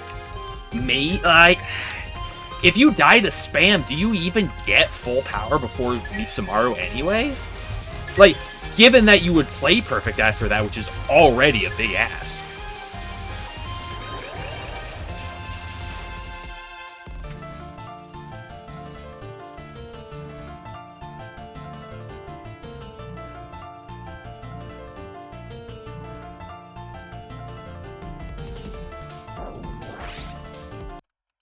S2: If you die to spam, do you even get full power before Misamaru anyway? Like, given that you would play perfect after that, which is already a big ask.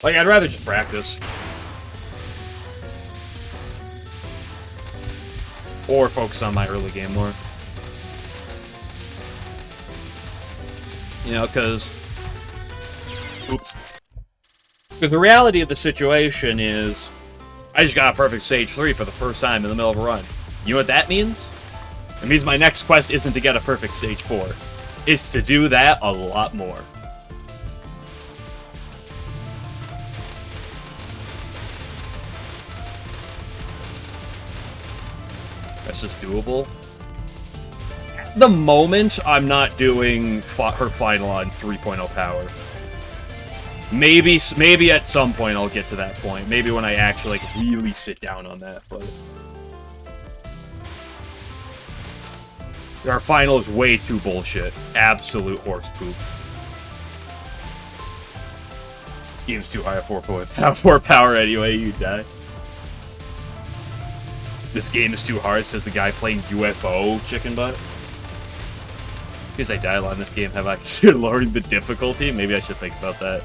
S2: Like, I'd rather just practice. Or focus on my early game more. You know, because... Oops. Because the reality of the situation is, I just got a perfect stage 3 for the first time in the middle of a run. You know what that means? It means my next quest isn't to get a perfect stage 4. It's to do that a lot more. That's just doable. At the moment, I'm not doing her final on 3.0 power. Maybe at some point I'll get to that point. Maybe when I actually, like, really sit down on that, but... Our final is way too bullshit. Absolute horse poop. Game's too high at 4 power anyway, you die. This game is too hard, says the guy playing UFO chicken butt. Because I died on this game, have I considered lowering the difficulty? Maybe I should think about that.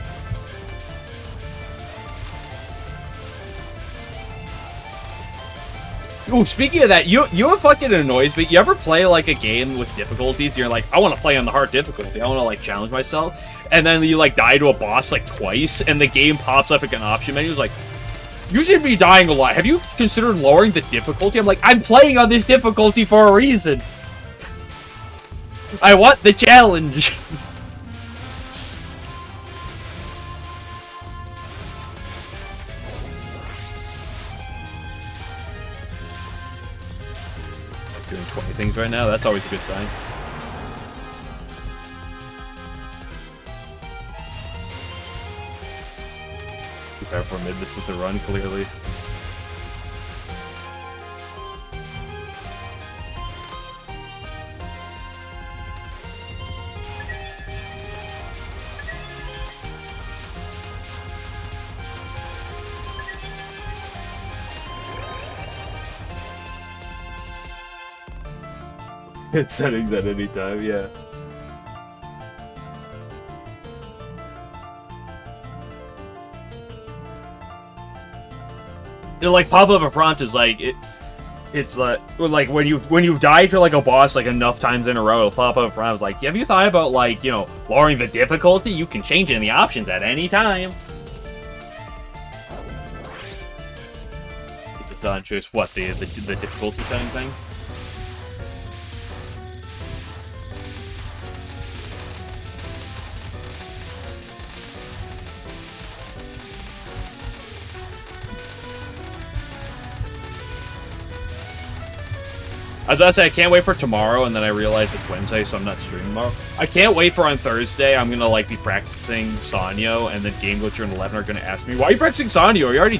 S2: Oh, speaking of that, you know what fucking annoys me? You ever play like a game with difficulties? You're like, I want to play on the hard difficulty. I want to like challenge myself, and then you like die to a boss like twice, and the game pops up like an option menu. It's like, you should be dying a lot. Have you considered lowering the difficulty? I'm like, I'm playing on this difficulty for a reason. I want the challenge. I'm doing 20 things right now. That's always a good sign. Prepare for mid. This is the run, clearly. It's settings at any time, yeah. It'll like pop up a prompt is like it's like when you die to like a boss like enough times in a row, it'll pop up a prompt like, have you thought about like, you know, lowering the difficulty? You can change it in the options at any time. It's just on choice what the difficulty setting thing. I was about to say, I can't wait for tomorrow, and then I realized it's Wednesday, so I'm not streaming tomorrow. I can't wait for on Thursday, I'm gonna, like, be practicing Sanyo, and then Game Glitcher and 11 are gonna ask me, why are you practicing Sanyo? You already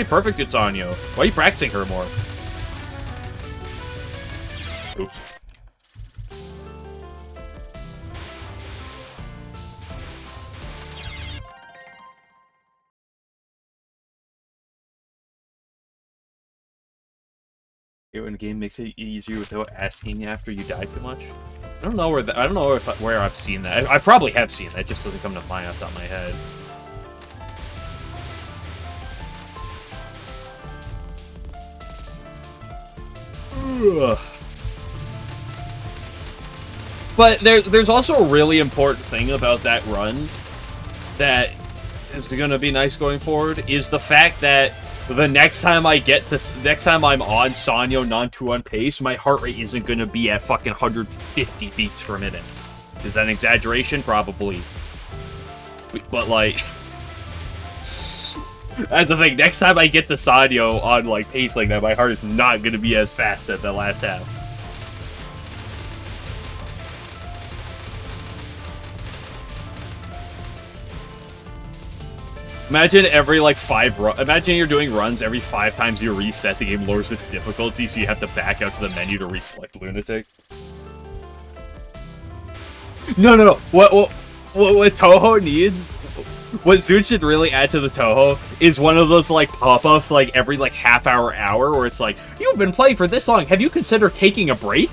S2: perfected Sanyo. Why are you practicing her more? Oops. When a game makes it easier without asking after you die too much. I don't know where I've seen that. I probably have seen that. It just doesn't come to mind off the top of my head. Ugh. But there's also a really important thing about that run that is going to be nice going forward, is the fact that the next time I'm on Sanyo non-2 pace, my heart rate isn't going to be at fucking 150 beats per minute. Is that an exaggeration? Probably. But, like, that's the thing. Next time I get to Sanyo on, like, pace like that, my heart is not going to be as fast at the last half. Imagine every, like, imagine you're doing runs every 5 times you reset, the game lowers its difficulty, so you have to back out to the menu to reselect Lunatic. No. What Touhou needs, what Zoot should really add to the Touhou, is one of those, like, pop-ups, like, every, like, half-hour, where it's like, you've been playing for this long, have you considered taking a break?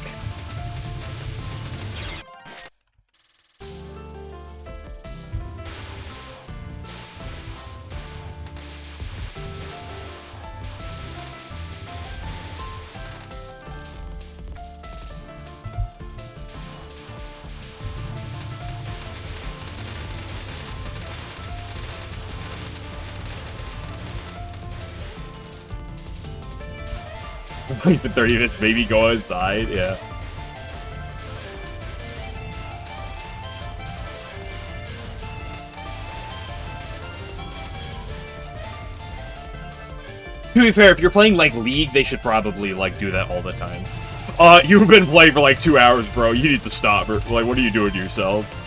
S2: Like for 30 minutes, maybe go inside, yeah. To be fair, if you're playing, like, League, they should probably, like, do that all the time. You've been playing for, like, 2 hours, bro. You need to stop. Like, what are you doing to yourself?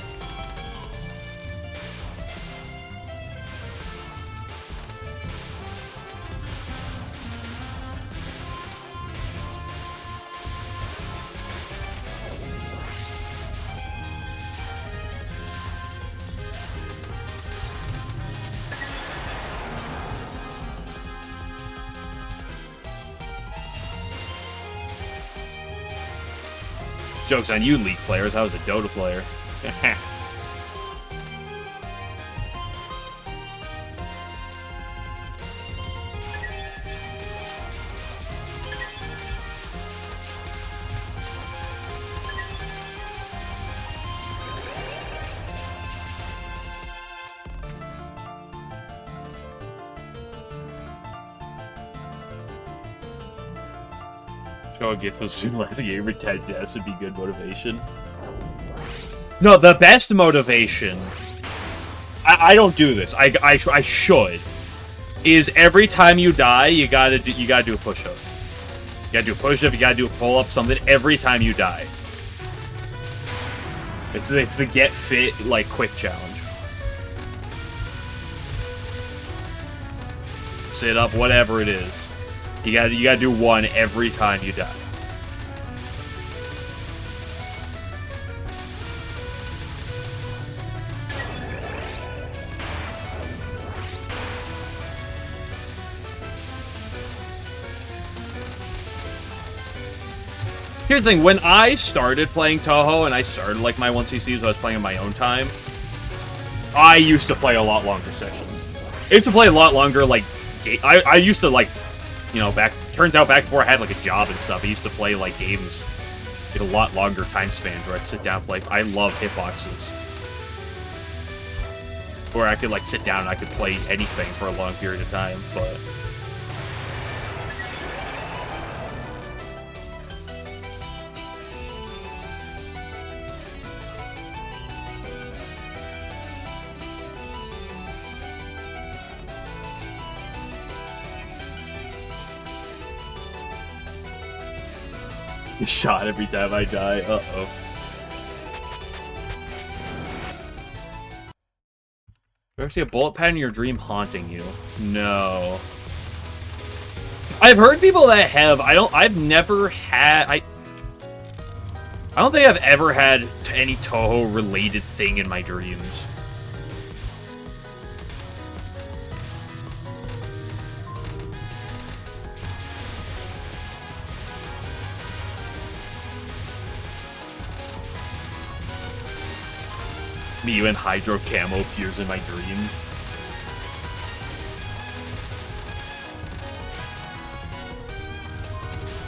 S2: Joke's on you, League players. I was a Dota player. Show a gift of soon last gamer 10 deaths would be good motivation. No, the best motivation. I don't do this. I should. Is every time you die, you gotta do a push-up. You gotta do a push-up. You gotta do a pull-up. Something every time you die. It's the get fit like quick challenge. Sit up, whatever it is. You gotta do one every time you die. Here's the thing, when I started playing Touhou and I started like my 1cc's, I was playing on my own time, I used to play a lot longer sessions. I used to play a lot longer, like, I used to, like, you know, turns out back before I had, like, a job and stuff, I used to play, like, games in a lot longer time spans where I'd sit down and play. I love hitboxes. Where I could, like, sit down and I could play anything for a long period of time, but... shot every time I die. Uh-oh. You ever see a bullet pattern in your dream haunting you? No. I've heard people that have. I've never had. I don't think I've ever had any Touhou related thing in my dreams. Me and Hydro Camo appears in my dreams.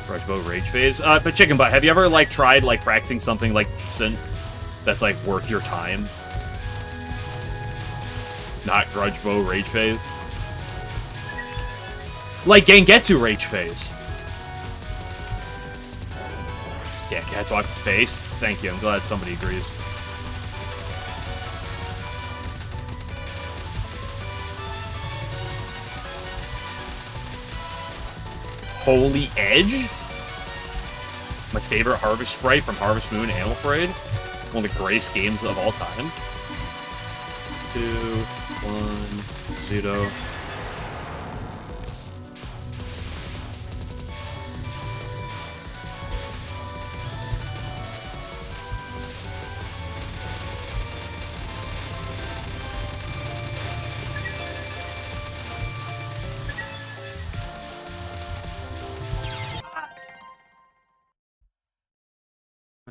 S2: Grudgebow Rage Phase. But Chicken Butt, have you ever, like, tried, like, practicing something, like, decent that's, like, worth your time? Not Grudgebow Rage Phase? Like Gengetsu Rage Phase. Yeah, Catwalk Space. Thank you, I'm glad somebody agrees. Holy Edge? My favorite Harvest Sprite from Harvest Moon Animal Parade. One of the greatest games of all time. 2, 1, 0.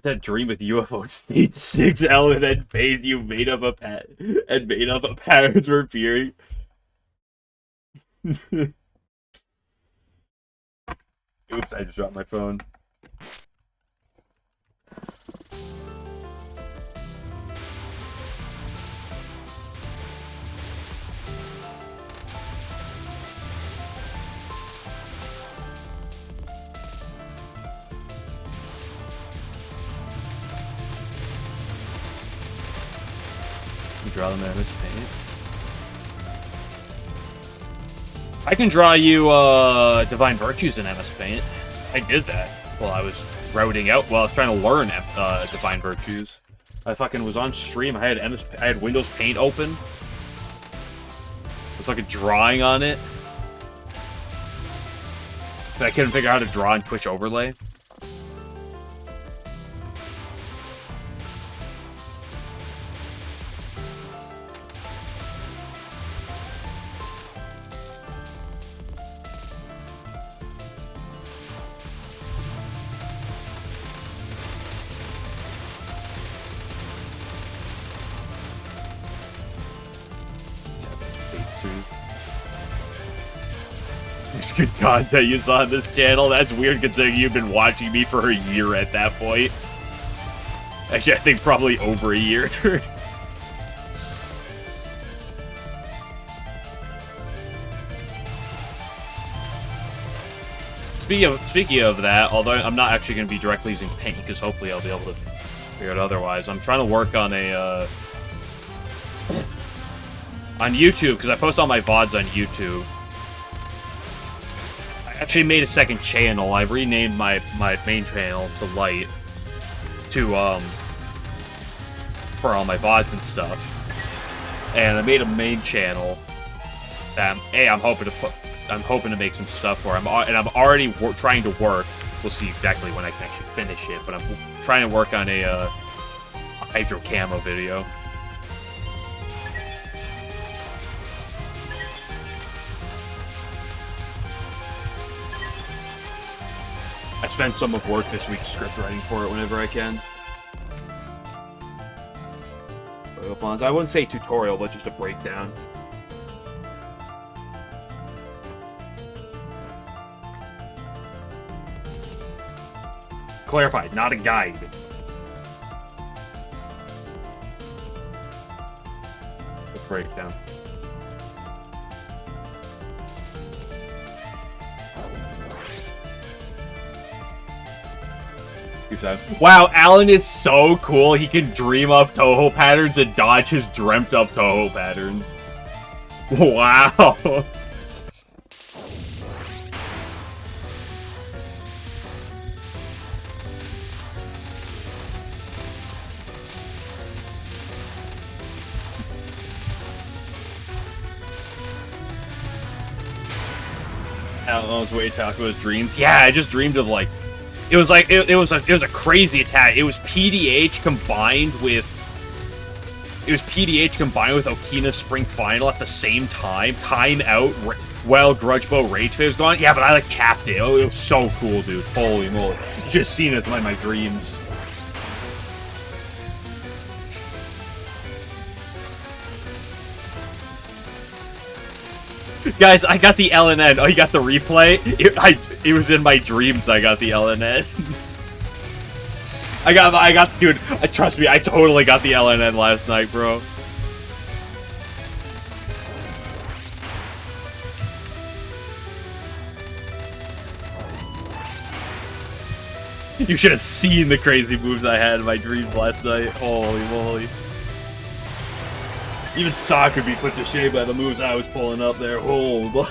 S2: That dream with UFO state 6 LNN phase you made up a patterns were appearing. Oops, I just dropped my phone. Draw them in MS Paint. I can draw you Divine Virtues in MS Paint. I did that while I was routing out. While I was trying to learn Divine Virtues. I fucking was on stream. I had Windows Paint open. It's like a drawing on it. But I couldn't figure out how to draw in Twitch Overlay. There's good content you saw on this channel. That's weird considering you've been watching me for a year at that point. Actually, I think probably over a year. Speaking of that, although I'm not actually going to be directly using paint, because hopefully I'll be able to figure it otherwise. I'm trying to work on a, on YouTube, because I post all my VODs on YouTube. I actually made a second channel. I renamed my main channel to Light, to, for all my VODs and stuff. And I made a main channel that, I'm hoping to make some stuff for. I'm already trying to work. We'll see exactly when I can actually finish it, but I'm trying to work on a hydro camo video. I spent some of work this week script writing for it whenever I can. I wouldn't say tutorial, but just a breakdown. Clarified, not a guide. The breakdown. Wow, Alan is so cool. He can dream up Touhou patterns and dodge his dreamt up Touhou patterns. Wow. Alan knows way to talk about his dreams. Yeah, I just dreamed of like it was a crazy attack. It was PDH combined with Okina's Spring Final at the same time. Time out while Grudgebow Rage Fit was going. Yeah, but I like capped it. Oh, it was so cool, dude. Holy moly! Just seen it as one of my dreams. Guys, I got the LNN. Oh, you got the replay? It was in my dreams I got the LNN. Dude, trust me, I totally got the LNN last night, bro. You should have seen the crazy moves I had in my dreams last night. Holy moly. Even Saw could be put to shame by the moves I was pulling up there. Oh, boy.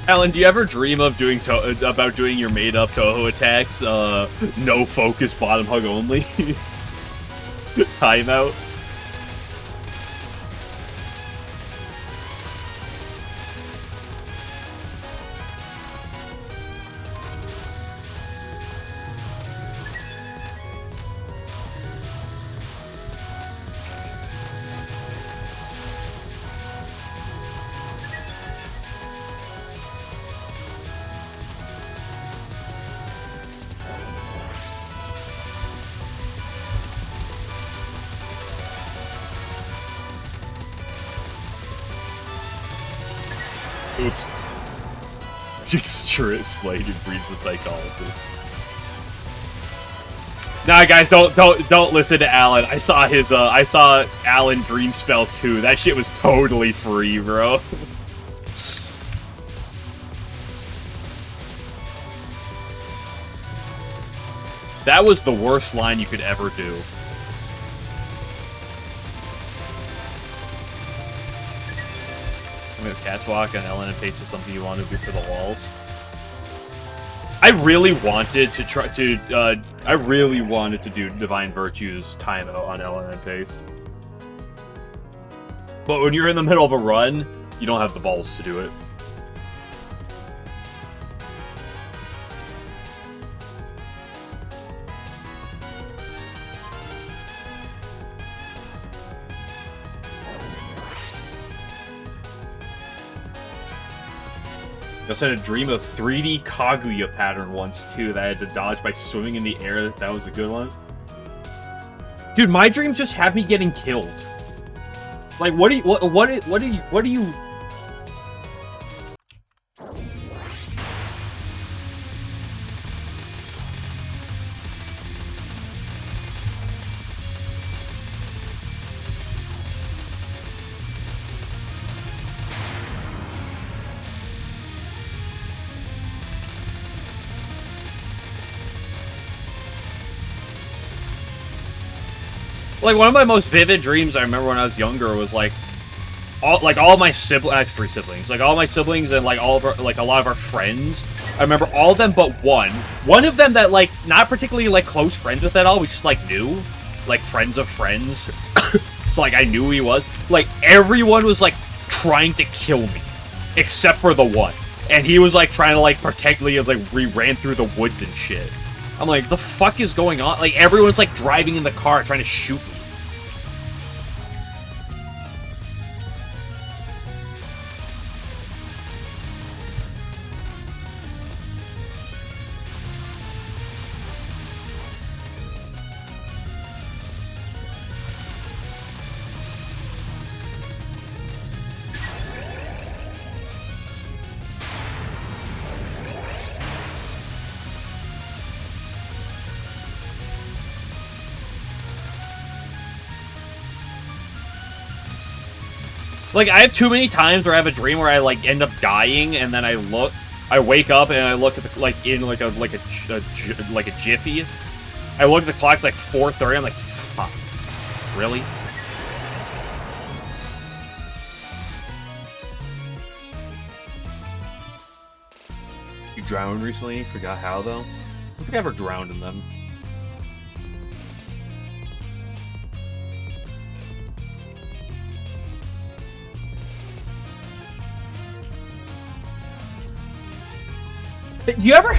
S2: Alan, do you ever dream of doing your made-up Touhou attacks? No focus, bottom hug only. Timeout. Oops. Explained and breeds the psychologist. Nah, guys, don't listen to Alan. I saw Alan Dream Spell 2. That shit was totally free, bro. That was the worst line you could ever do. I'm gonna Catwalk on LNN Pace is something you want to do for the walls. I really wanted to try to. I really wanted to do Divine Virtues timeout on LNN Pace, but when you're in the middle of a run, you don't have the balls to do it. I also had a dream of 3D Kaguya pattern once, too, that I had to dodge by swimming in the air. That was a good one. Dude, my dreams just have me getting killed. Like, what do you... Like, one of my most vivid dreams I remember when I was younger was, like, all my siblings... I have 3 siblings. Like, all my siblings and, like, all of our... Like, a lot of our friends. I remember all of them but one. One of them that, like, not particularly, like, close friends with at all. We just, like, knew. Like, friends of friends. So, like, I knew who he was. Like, everyone was, like, trying to kill me. Except for the one. And he was, like, trying to, like, protect me. Like, we ran through the woods and shit. I'm like, the fuck is going on? Like, everyone's, like, driving in the car trying to shoot me. Like, I have too many times where I have a dream where I, like, end up dying, and then I wake up, and I look at the, like, in, like, a jiffy. I look at the clock, it's, like, 4:30, I'm like, fuck. Really? You drowned recently? Forgot how, though? I don't think I ever drowned in them. You ever...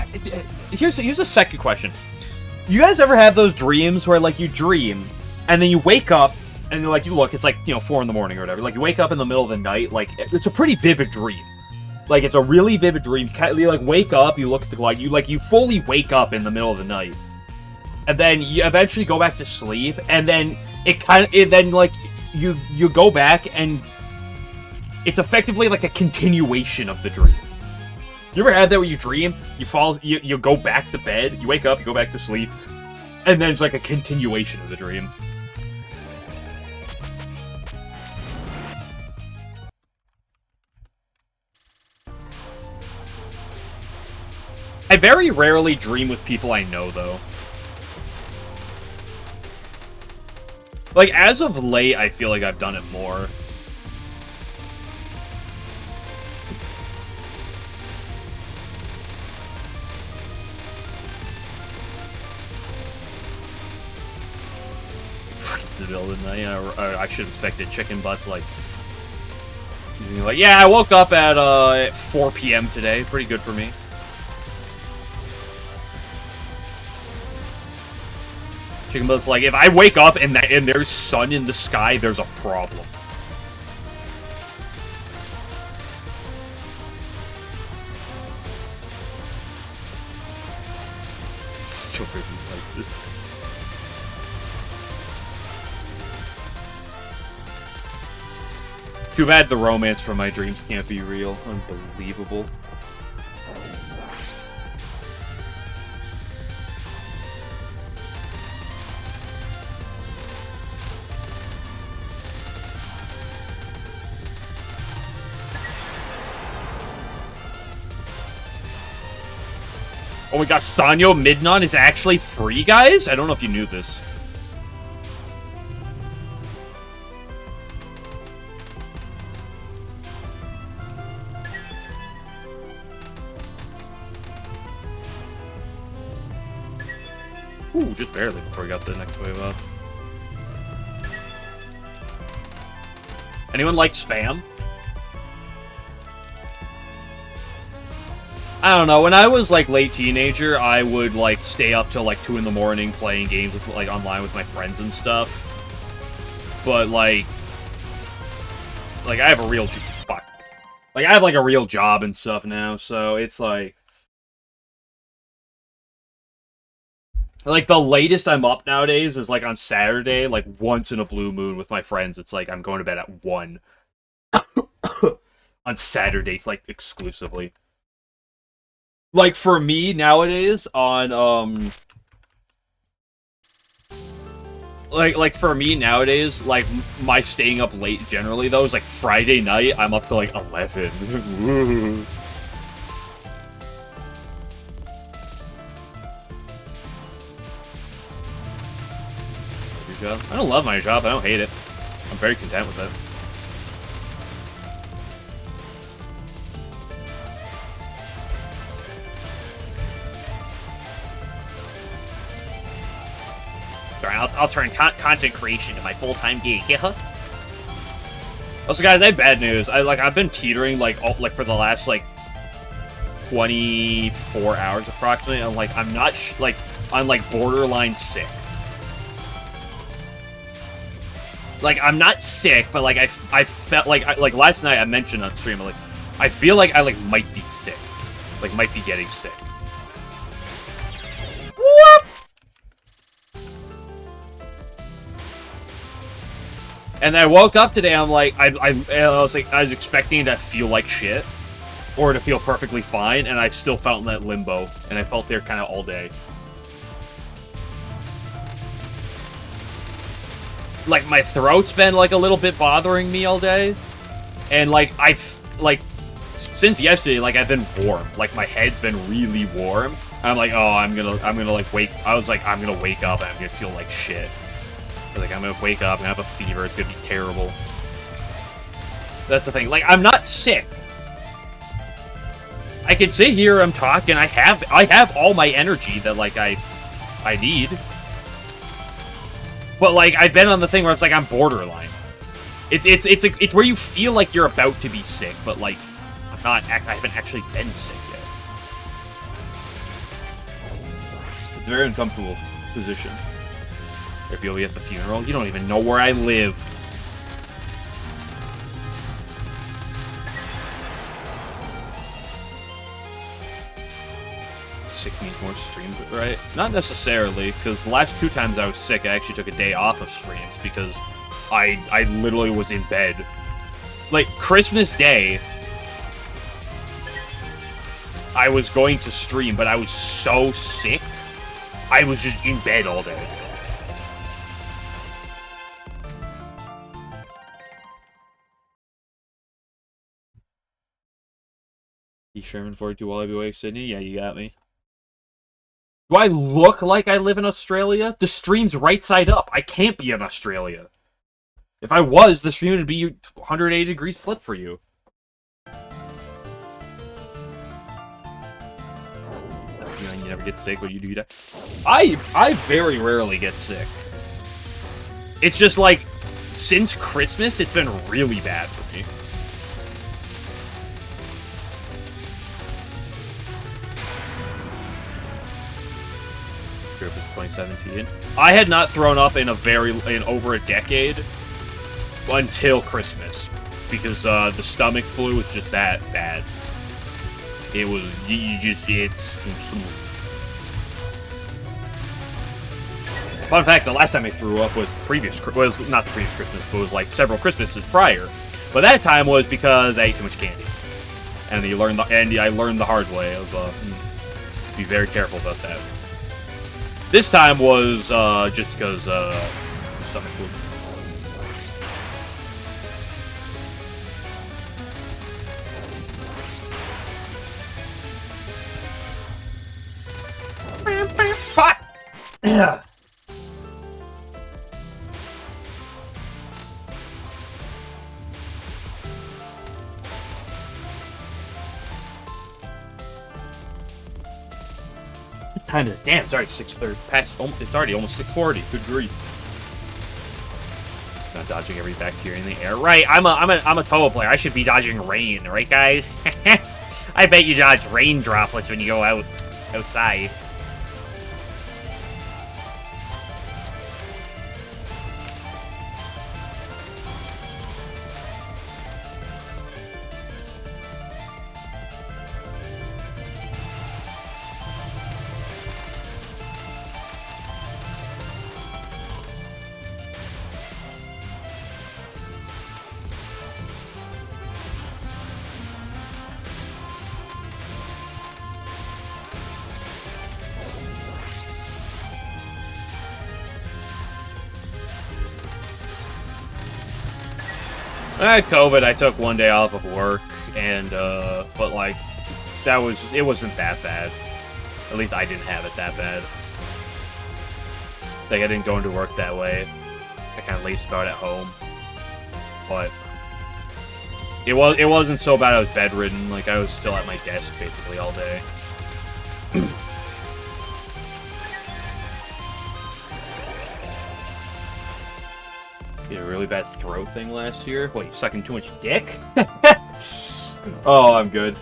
S2: Here's a second question. You guys ever have those dreams where, like, you dream, and then you wake up, and, like, you look, it's, like, you know, 4 in the morning or whatever. Like, you wake up in the middle of the night, like, it's a pretty vivid dream. Like, it's a really vivid dream. You, like, wake up, you look at the clock, you fully wake up in the middle of the night. And then you eventually go back to sleep, and then you go back, and it's effectively like a continuation of the dream. You ever had that where you dream, you go back to bed, you wake up, you go back to sleep, and then it's like a continuation of the dream? I very rarely dream with people I know, though. Like, as of late, I feel like I've done it more. The middle of the night, I should have expected chicken butts, like, yeah, I woke up at 4 p.m. today. Pretty good for me. Chicken butts, like, if I wake up and there's sun in the sky, there's a problem. So freaking like this. Too bad the romance from my dreams can't be real. Unbelievable. Oh my gosh, Sanyo Midnon is actually free, guys? I don't know if you knew this. Ooh, just barely before we got the next wave up. Anyone like spam? I don't know, when I was, like, late teenager, I would, like, stay up till, like, 2 in the morning playing games with, like, online with my friends and stuff. But, like, I have a real... Fuck. Like, I have, like, a real job and stuff now, so it's, like... Like, the latest I'm up nowadays is, like, on Saturday, like, once in a blue moon with my friends. It's, like, I'm going to bed at 1. On Saturdays, like, exclusively. Like, for me, nowadays, on, Like, for me, nowadays, like, my staying up late, generally, though, is, like, Friday night, I'm up to, like, 11. There you go. I don't love my job, I don't hate it. I'm very content with it. Sorry, I'll turn content creation to my full-time gig. Yeah. Also, guys, I have bad news. I've been teetering for the last 24 hours approximately. I'm not I'm borderline sick. I'm not sick, but I felt like last night I mentioned on stream. I feel like I might be sick, might be getting sick. What? And I woke up today, I'm like, I was expecting to feel like shit, or to feel perfectly fine, and I still felt in that limbo, and I felt there kind of all day. Like, my throat's been, a little bit bothering me all day, and, since yesterday, I've been warm. My head's been really warm. I'm like, oh, I'm gonna, wake, I was like, I'm gonna wake up, and I'm gonna feel like shit. I'm gonna wake up and have a fever. It's gonna be terrible. That's the thing. I'm not sick. I can sit here. I'm talking. I have all my energy that I need. But I've been on the thing where it's I'm borderline. It's where you feel like you're about to be sick, but I haven't actually been sick yet. It's a very uncomfortable position. If you'll be at the funeral, you don't even know where I live. 6 means more streams, right? Not necessarily, because the last 2 times I was sick, I actually took a day off of streams because I literally was in bed. Christmas Day, I was going to stream, but I was so sick, I was just in bed all day. E. Sherman 42 Wallaby Way, Sydney? Yeah, you got me. Do I look like I live in Australia? The stream's right side up. I can't be in Australia. If I was, the stream would be 180 degrees flip for you. You never get sick when you do that. I very rarely get sick. It's just since Christmas, it's been really bad for me. 2017. I had not thrown up in over a decade until Christmas because the stomach flu was just that bad. It was Fun fact: the last time I threw up was not the previous Christmas, but was several Christmases prior. But that time was because I ate too much candy, and I learned the hard way of be very careful about that. This time was just because stomach flu. Fuck! Yeah. time is it? Damn, it's already 6:30. It's already almost 6:40. Good grief. Not dodging every bacteria in the air. Right, I'm a Touhou player. I should be dodging rain, right, guys? I bet you dodge rain droplets when you go outside. When I had COVID, I took 1 day off of work, and, but, like, it wasn't that bad. At least I didn't have it that bad. Like, I didn't go into work that way. I kind of lazed about at home. But it wasn't so bad I was bedridden. Like, I was still at my desk basically all day. You had a really bad throat thing last year? What, you sucking too much dick? Oh, I'm good.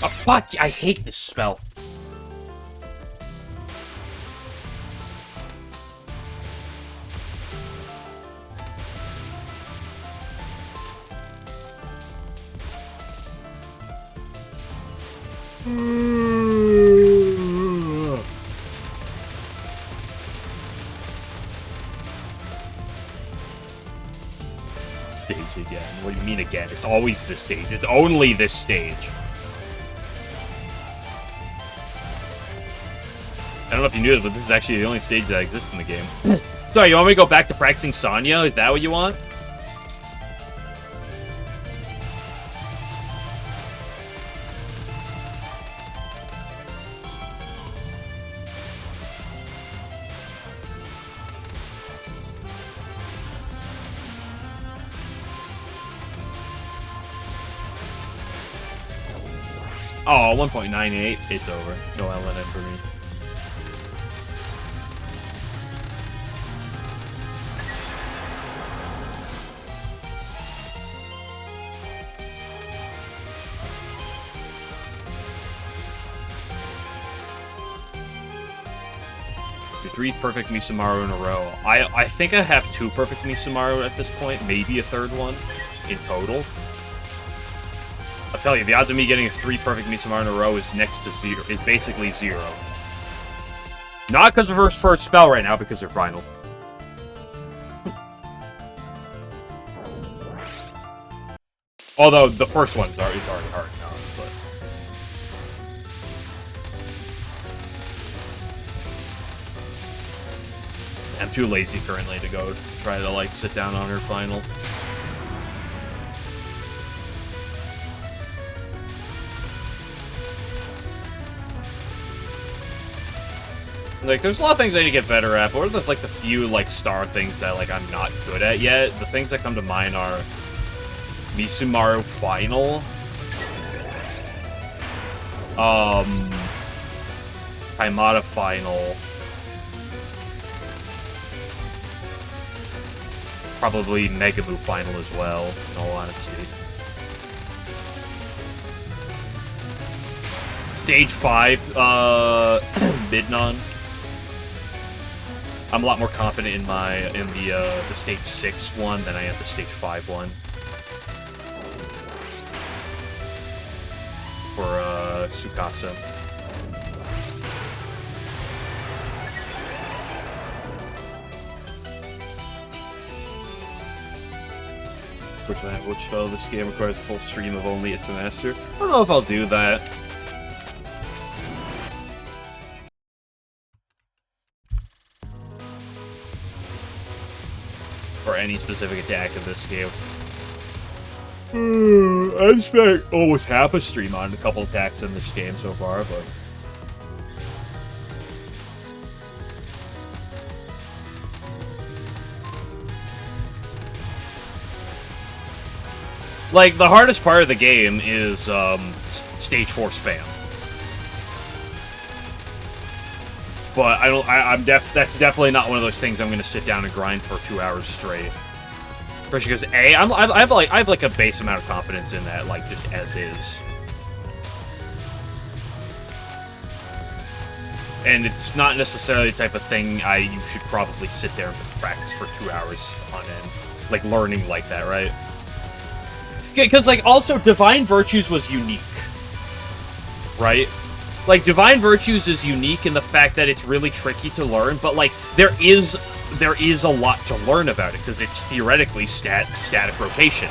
S2: Oh, fuck! I hate this spell. Stage again. What do you mean again? It's always this stage. It's only this stage. I don't know if you knew this, but this is actually the only stage that exists in the game. Sorry, you want me to go back to practicing Sonya? Is that what you want? Oh, 1.98. It's over. No LNN for me. Three perfect Misumaru in a row. I think I have 2 perfect Misumaru at this point, maybe a 3rd one in total. I'll tell you, the odds of me getting 3 perfect Misumaru in a row is next to 0, is basically 0. Not because of her first spell right now, because they're final. Although the first one is already hard now, but. I'm too lazy currently to go try to, like, sit down on her final. Like, there's a lot of things I need to get better at, but what are the, like, the few, like, star things that, like, I'm not good at yet? The things that come to mind are Misumaru final, Kaimata final, probably Megamu final as well, in all honesty. Stage 5, Midnon. I'm a lot more confident in the Stage 6 one than I am the Stage 5 one. For, Tsukasa. Which spell this game requires a full stream of only it to master. I don't know if I'll do that. for any specific attack in this game. I've spent almost half a stream on a couple attacks in this game so far, but... Like, the hardest part of the game is, stage 4 spam. But that's definitely not one of those things I'm gonna sit down and grind for 2 hours straight. Especially because I have like a base amount of confidence in that, like, just as is. And it's not necessarily the type of thing you should probably sit there and practice for 2 hours on end. Like, learning like that, right? Because, like, also, Divine Virtues was unique. Right? Like, Divine Virtues is unique in the fact that it's really tricky to learn, but, like, there is a lot to learn about it, because it's theoretically static rotation.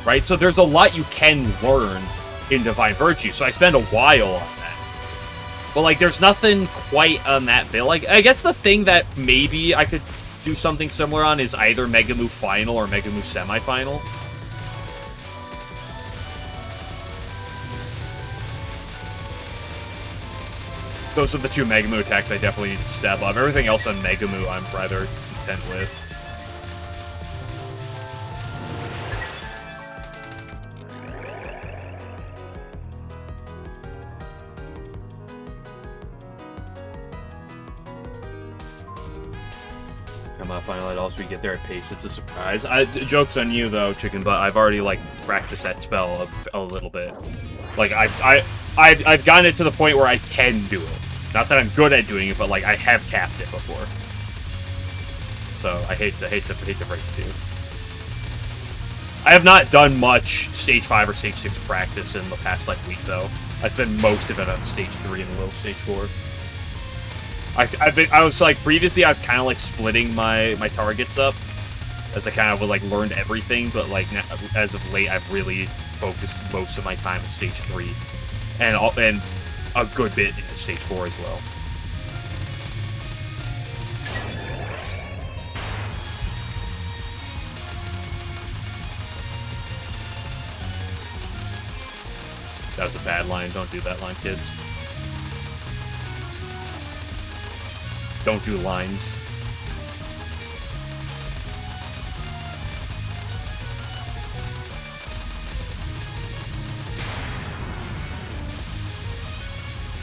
S2: Right? So there's a lot you can learn in Divine Virtues, so I spend a while on that. But, like, there's nothing quite on that build. Like, I guess the thing that maybe I could do something similar on is either Mega Move Final or Mega Move Semi-Final. Those are the two Mega Move attacks I definitely need to step up. Everything else on Mega Move I'm rather content with. Come on, Final Light, also we get there at pace. It's a surprise. Joke's on you, though, Chicken Butt. I've already, like, practiced that spell a little bit. Like, I've gotten it to the point where I can do it. Not that I'm good at doing it, but, like, I have capped it before. So I hate to break it to you. I have not done much Stage 5 or Stage 6 practice in the past, like, week, though. I spent most of it on Stage 3 and a little Stage 4. I was, like, previously I was kind of, like, splitting my targets up. As I kind of, like, learned everything, but, like, as of late, I've really focused most of my time on Stage 3. And a good bit into Stage 4 as well. That was a bad line. Don't do that line, kids. Don't do lines.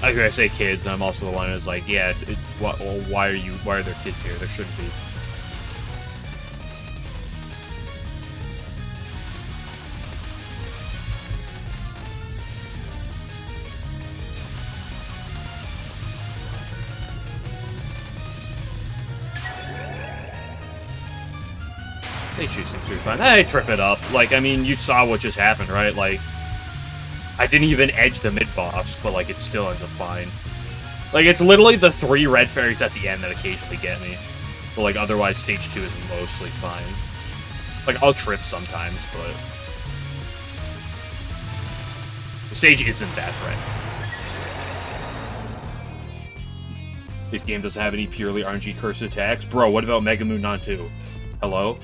S2: I hear I say kids, and I'm also the one who's like, yeah, why are there kids here? There shouldn't be. They choose things to be fun. Hey, trip it up. Like, I mean, you saw what just happened, right? Like, I didn't even edge the mid-boss, but, like, it still ends up fine. Like, it's literally the 3 red fairies at the end that occasionally get me. But, like, otherwise, Stage 2 is mostly fine. Like, I'll trip sometimes, but... the stage isn't that threatening. This game doesn't have any purely RNG cursed attacks. Bro, what about Mega Moon Non 2? Hello?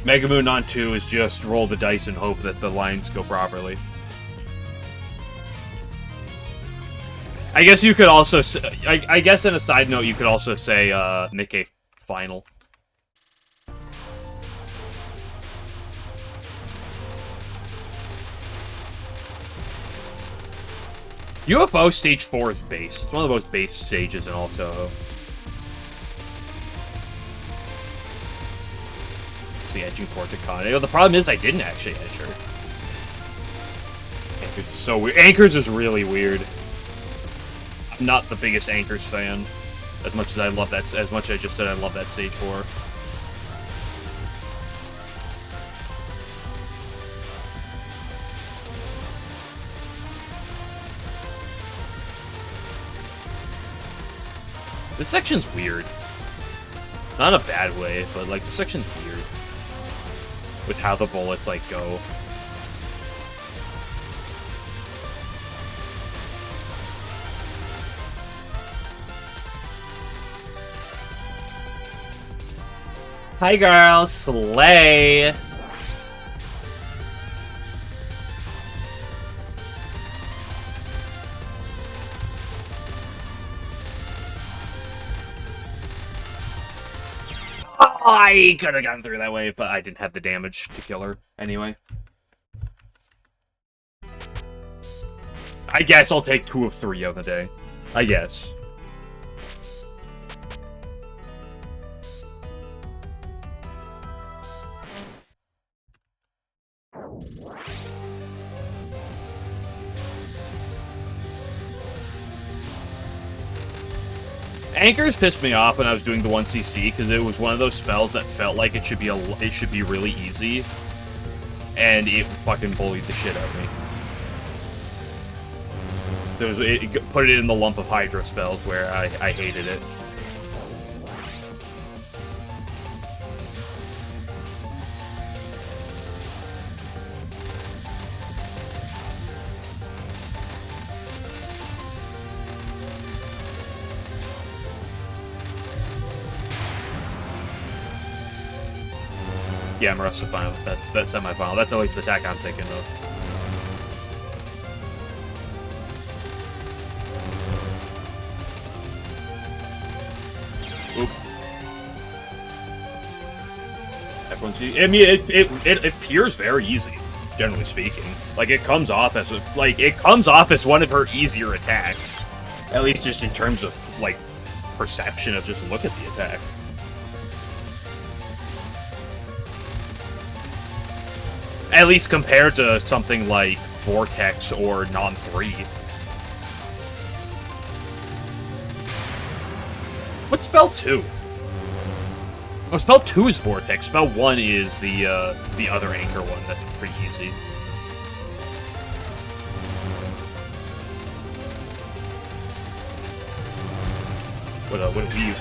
S2: Mega Moon Non 2 is just roll the dice and hope that the lines go properly. I guess you could also say, I guess in a side note, you could also say, Nikkei Final. UFO Stage 4 is base. It's one of the most base stages in all Touhou. The edging port to Kane. The problem is I didn't actually edge her. Anchors is so weird. Anchors is really weird. I'm not the biggest Anchors fan. As much as I love that, as much as I just said I love that Stage 4. This section's weird. Not in a bad way, but, like, the section's weird. With how the bullets, like, go.
S1: Hi, girl. Slay. I could have gotten through that way, but I didn't have the damage to kill her anyway. I guess I'll take 2 of 3 on the day. I guess. Anchors pissed me off when I was doing the 1cc because it was one of those spells that felt like it should be really easy, and it fucking bullied the shit out of me. It put it in the lump of Hydra spells where I hated it. Yeah, Marissa final. That's semi-final. That's at least the attack I'm thinking of. Oop. Everyone's. I mean, it appears very easy, generally speaking. Like it comes off as one of her easier attacks, at least just in terms of like perception of just look at the attack. At least compared to something like Vortex or Non-3. What's spell 2? Oh, spell 2 is Vortex. Spell 1 is the other anchor one. That's pretty easy. What do we use?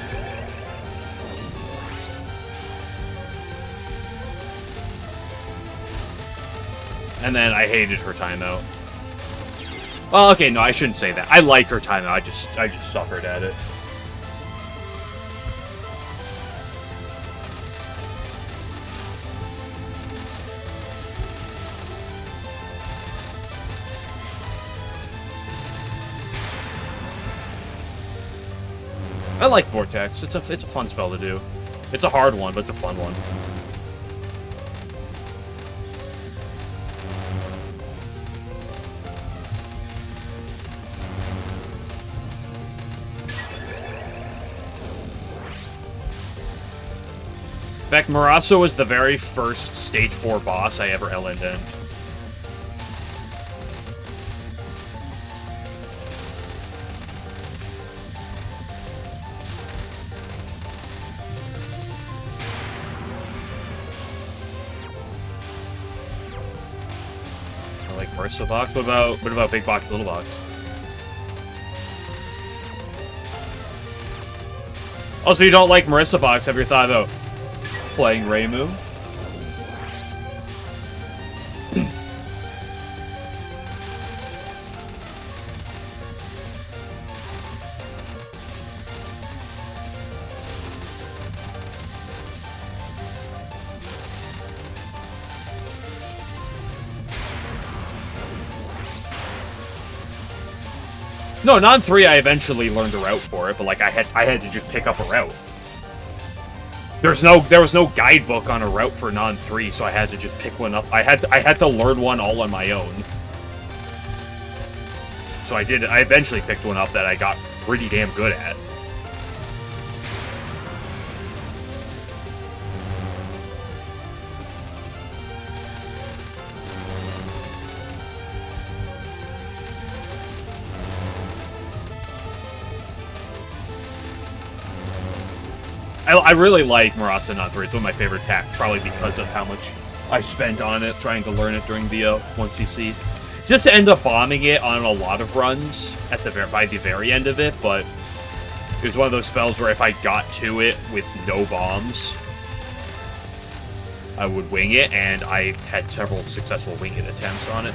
S1: And then I hated her timeout. Well, okay, no, I shouldn't say that. I like her timeout. I just suffered at it. I like Vortex. It's a fun spell to do. It's a hard one, but it's a fun one. In fact, Muraso was the very first Stage 4 boss I ever LN'd in. I like Marissa box. What about big box, little box? Oh, so you don't like Marissa box? Have you thought about playing Reimu? No, Non-3 I eventually learned a route for it, but like I had to just pick up a route. There was no guidebook on a route for Non-3, so I had to just pick one up. I had to learn one all on my own. So I did. I eventually picked one up that I got pretty damn good at. I really like Murasa Non-3. It's one of my favorite attacks, probably because of how much I spent on it, trying to learn it during the 1cc. Just to end up bombing it on a lot of runs at by the very end of it, but it was one of those spells where if I got to it with no bombs, I would wing it, and I had several successful winged attempts on it.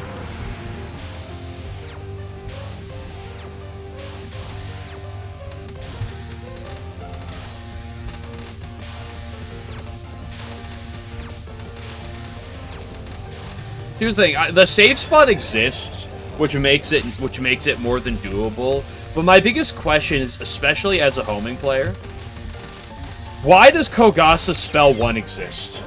S2: Here's the thing: the save spot exists, which makes it more than doable. But my biggest question is, especially as a homing player, why does Kogasa Spell 1 exist?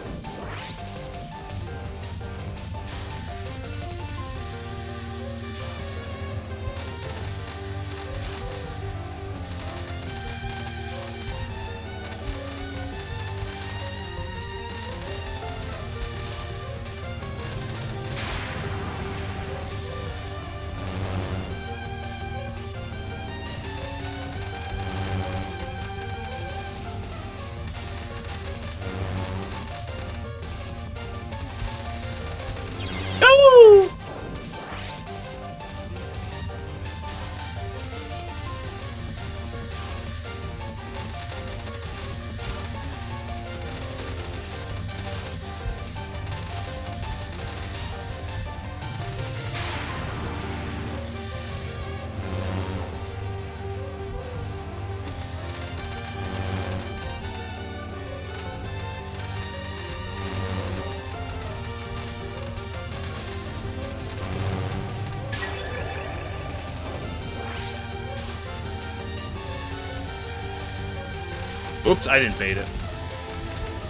S2: Oops, I didn't bait it.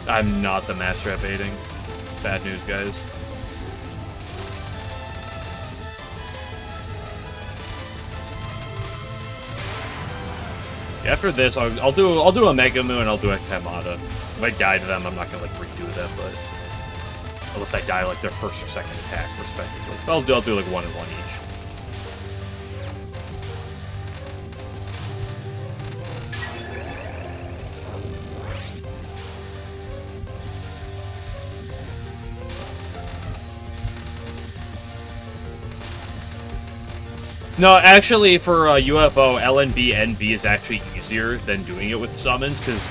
S2: I'm not the master at baiting. Bad news, guys. After this, I'll do a Mega Moon and I'll do a Kamada. If I die to them, I'm not gonna like redo them, but unless I die like their first or second attack, respectively. I'll do like 1 and 1 each. No, actually, for UFO, LNB, NB is actually easier than doing it with summons, because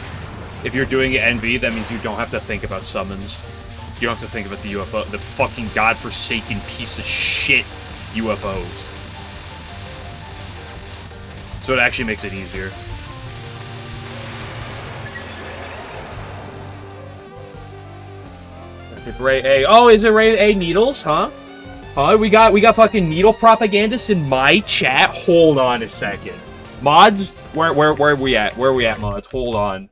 S2: if you're doing it NB, that means you don't have to think about summons. You don't have to think about the UFO, the fucking godforsaken piece of shit UFOs. So it actually makes it easier. Ray A. Oh, is it Ray A needles, huh? Huh? We got fucking needle propagandists in my chat. Hold on a second. Mods? Where are we at? Where are we at, mods? Hold on.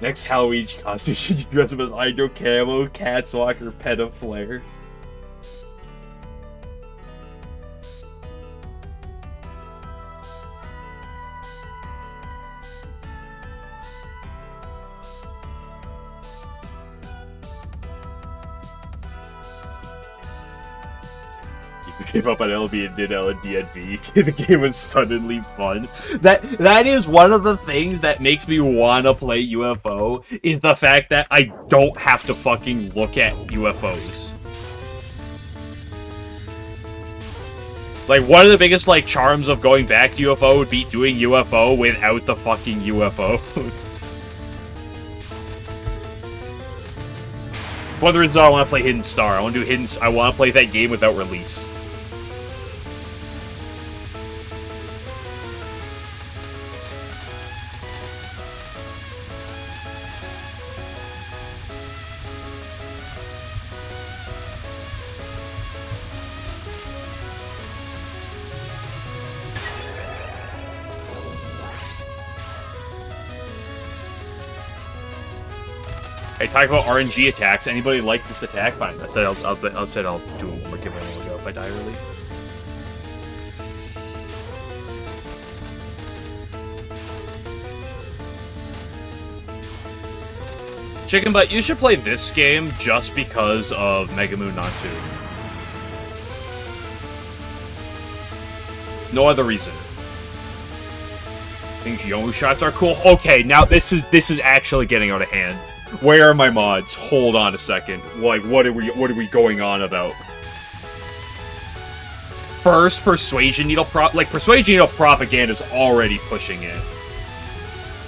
S2: Next Halloween costume, should you dress up as Hydro Camo, Catswalker, Peta Flare? Gave up on LB and did LND and V. The game was suddenly fun. That is one of the things that makes me want to play UFO, is the fact that I don't have to fucking look at UFOs. Like, one of the biggest, like, charms of going back to UFO would be doing UFO without the fucking UFO. One of the reasons I want to play Hidden Star. I want to play that game without release. Hey, talk about RNG attacks. Anybody like this attack? Fine. I said I'll do it one more, give it a go if I die early. Chicken Butt, you should play this game just because of Mega Moon Nantu. No other reason. I think Yomu shots are cool. Okay, now this is actually getting out of hand. Where are my mods? Hold on a second. Like, what are we going on about? First, Persuasion Needle Persuasion Needle Propaganda is already pushing it.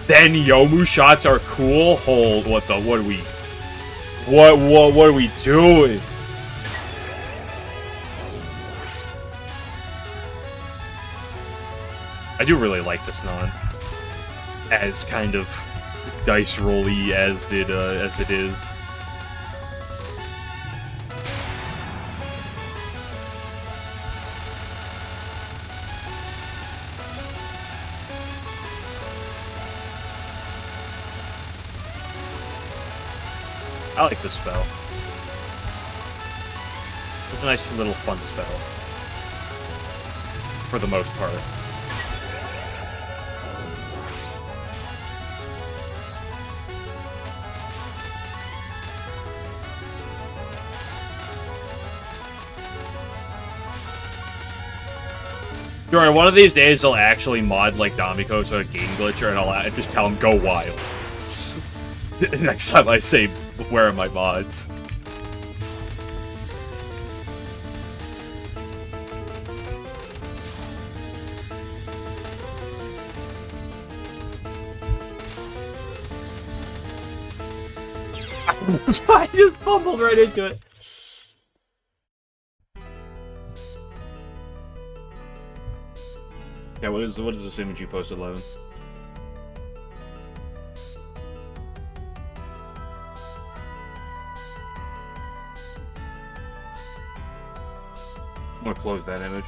S2: Then Yomu shots are cool. What are we doing? I do really like this non, as kind of dice rolly as it is. I like this spell. It's a nice little fun spell. For the most part. During one of these days, they'll actually mod like Damiko so a game glitcher, and I'll just tell him go wild. Next time I say, where are my mods? I just fumbled right into it. Yeah, what is this image you posted, Levin? I'm gonna close that image.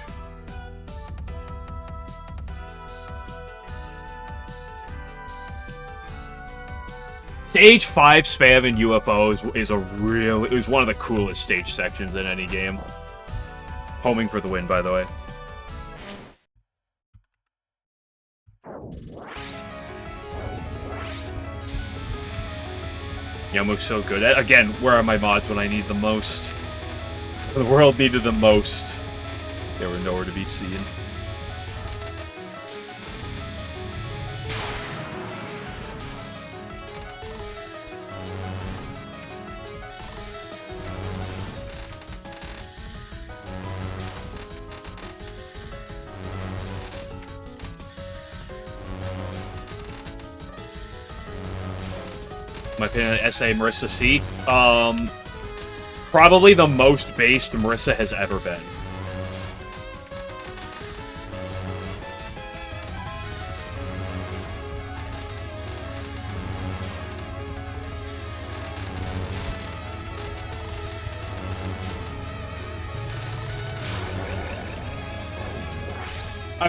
S2: Stage 5 spam in UFOs is one of the coolest stage sections in any game. Homing for the win, by the way. Yamu's so good. Again, where are my mods when I need the most? The world needed them most. They were nowhere to be seen. My opinion, SA Marissa C. Probably the most based Marissa has ever been.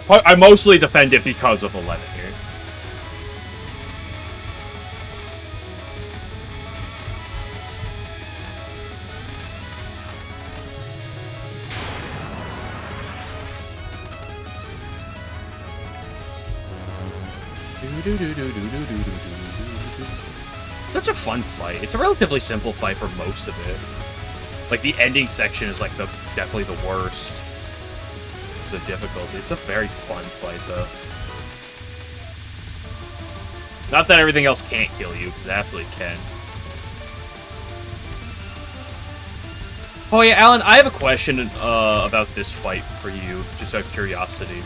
S2: I mostly defend it because of 11 here. Such a fun fight. It's a relatively simple fight for most of it. Like, the ending section is, like, definitely the worst. The difficulty. It's a very fun fight, though. Not that everything else can't kill you, because it absolutely can. Oh yeah, Alan, I have a question about this fight for you, just out of curiosity.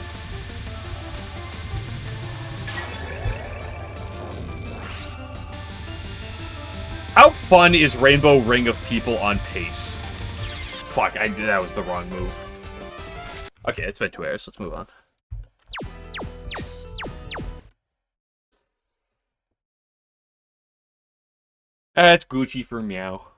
S2: How fun is Rainbow Ring of People on pace? Fuck, that was the wrong move. Okay, it's been 2 hours, let's move on. That's Gucci for Meow.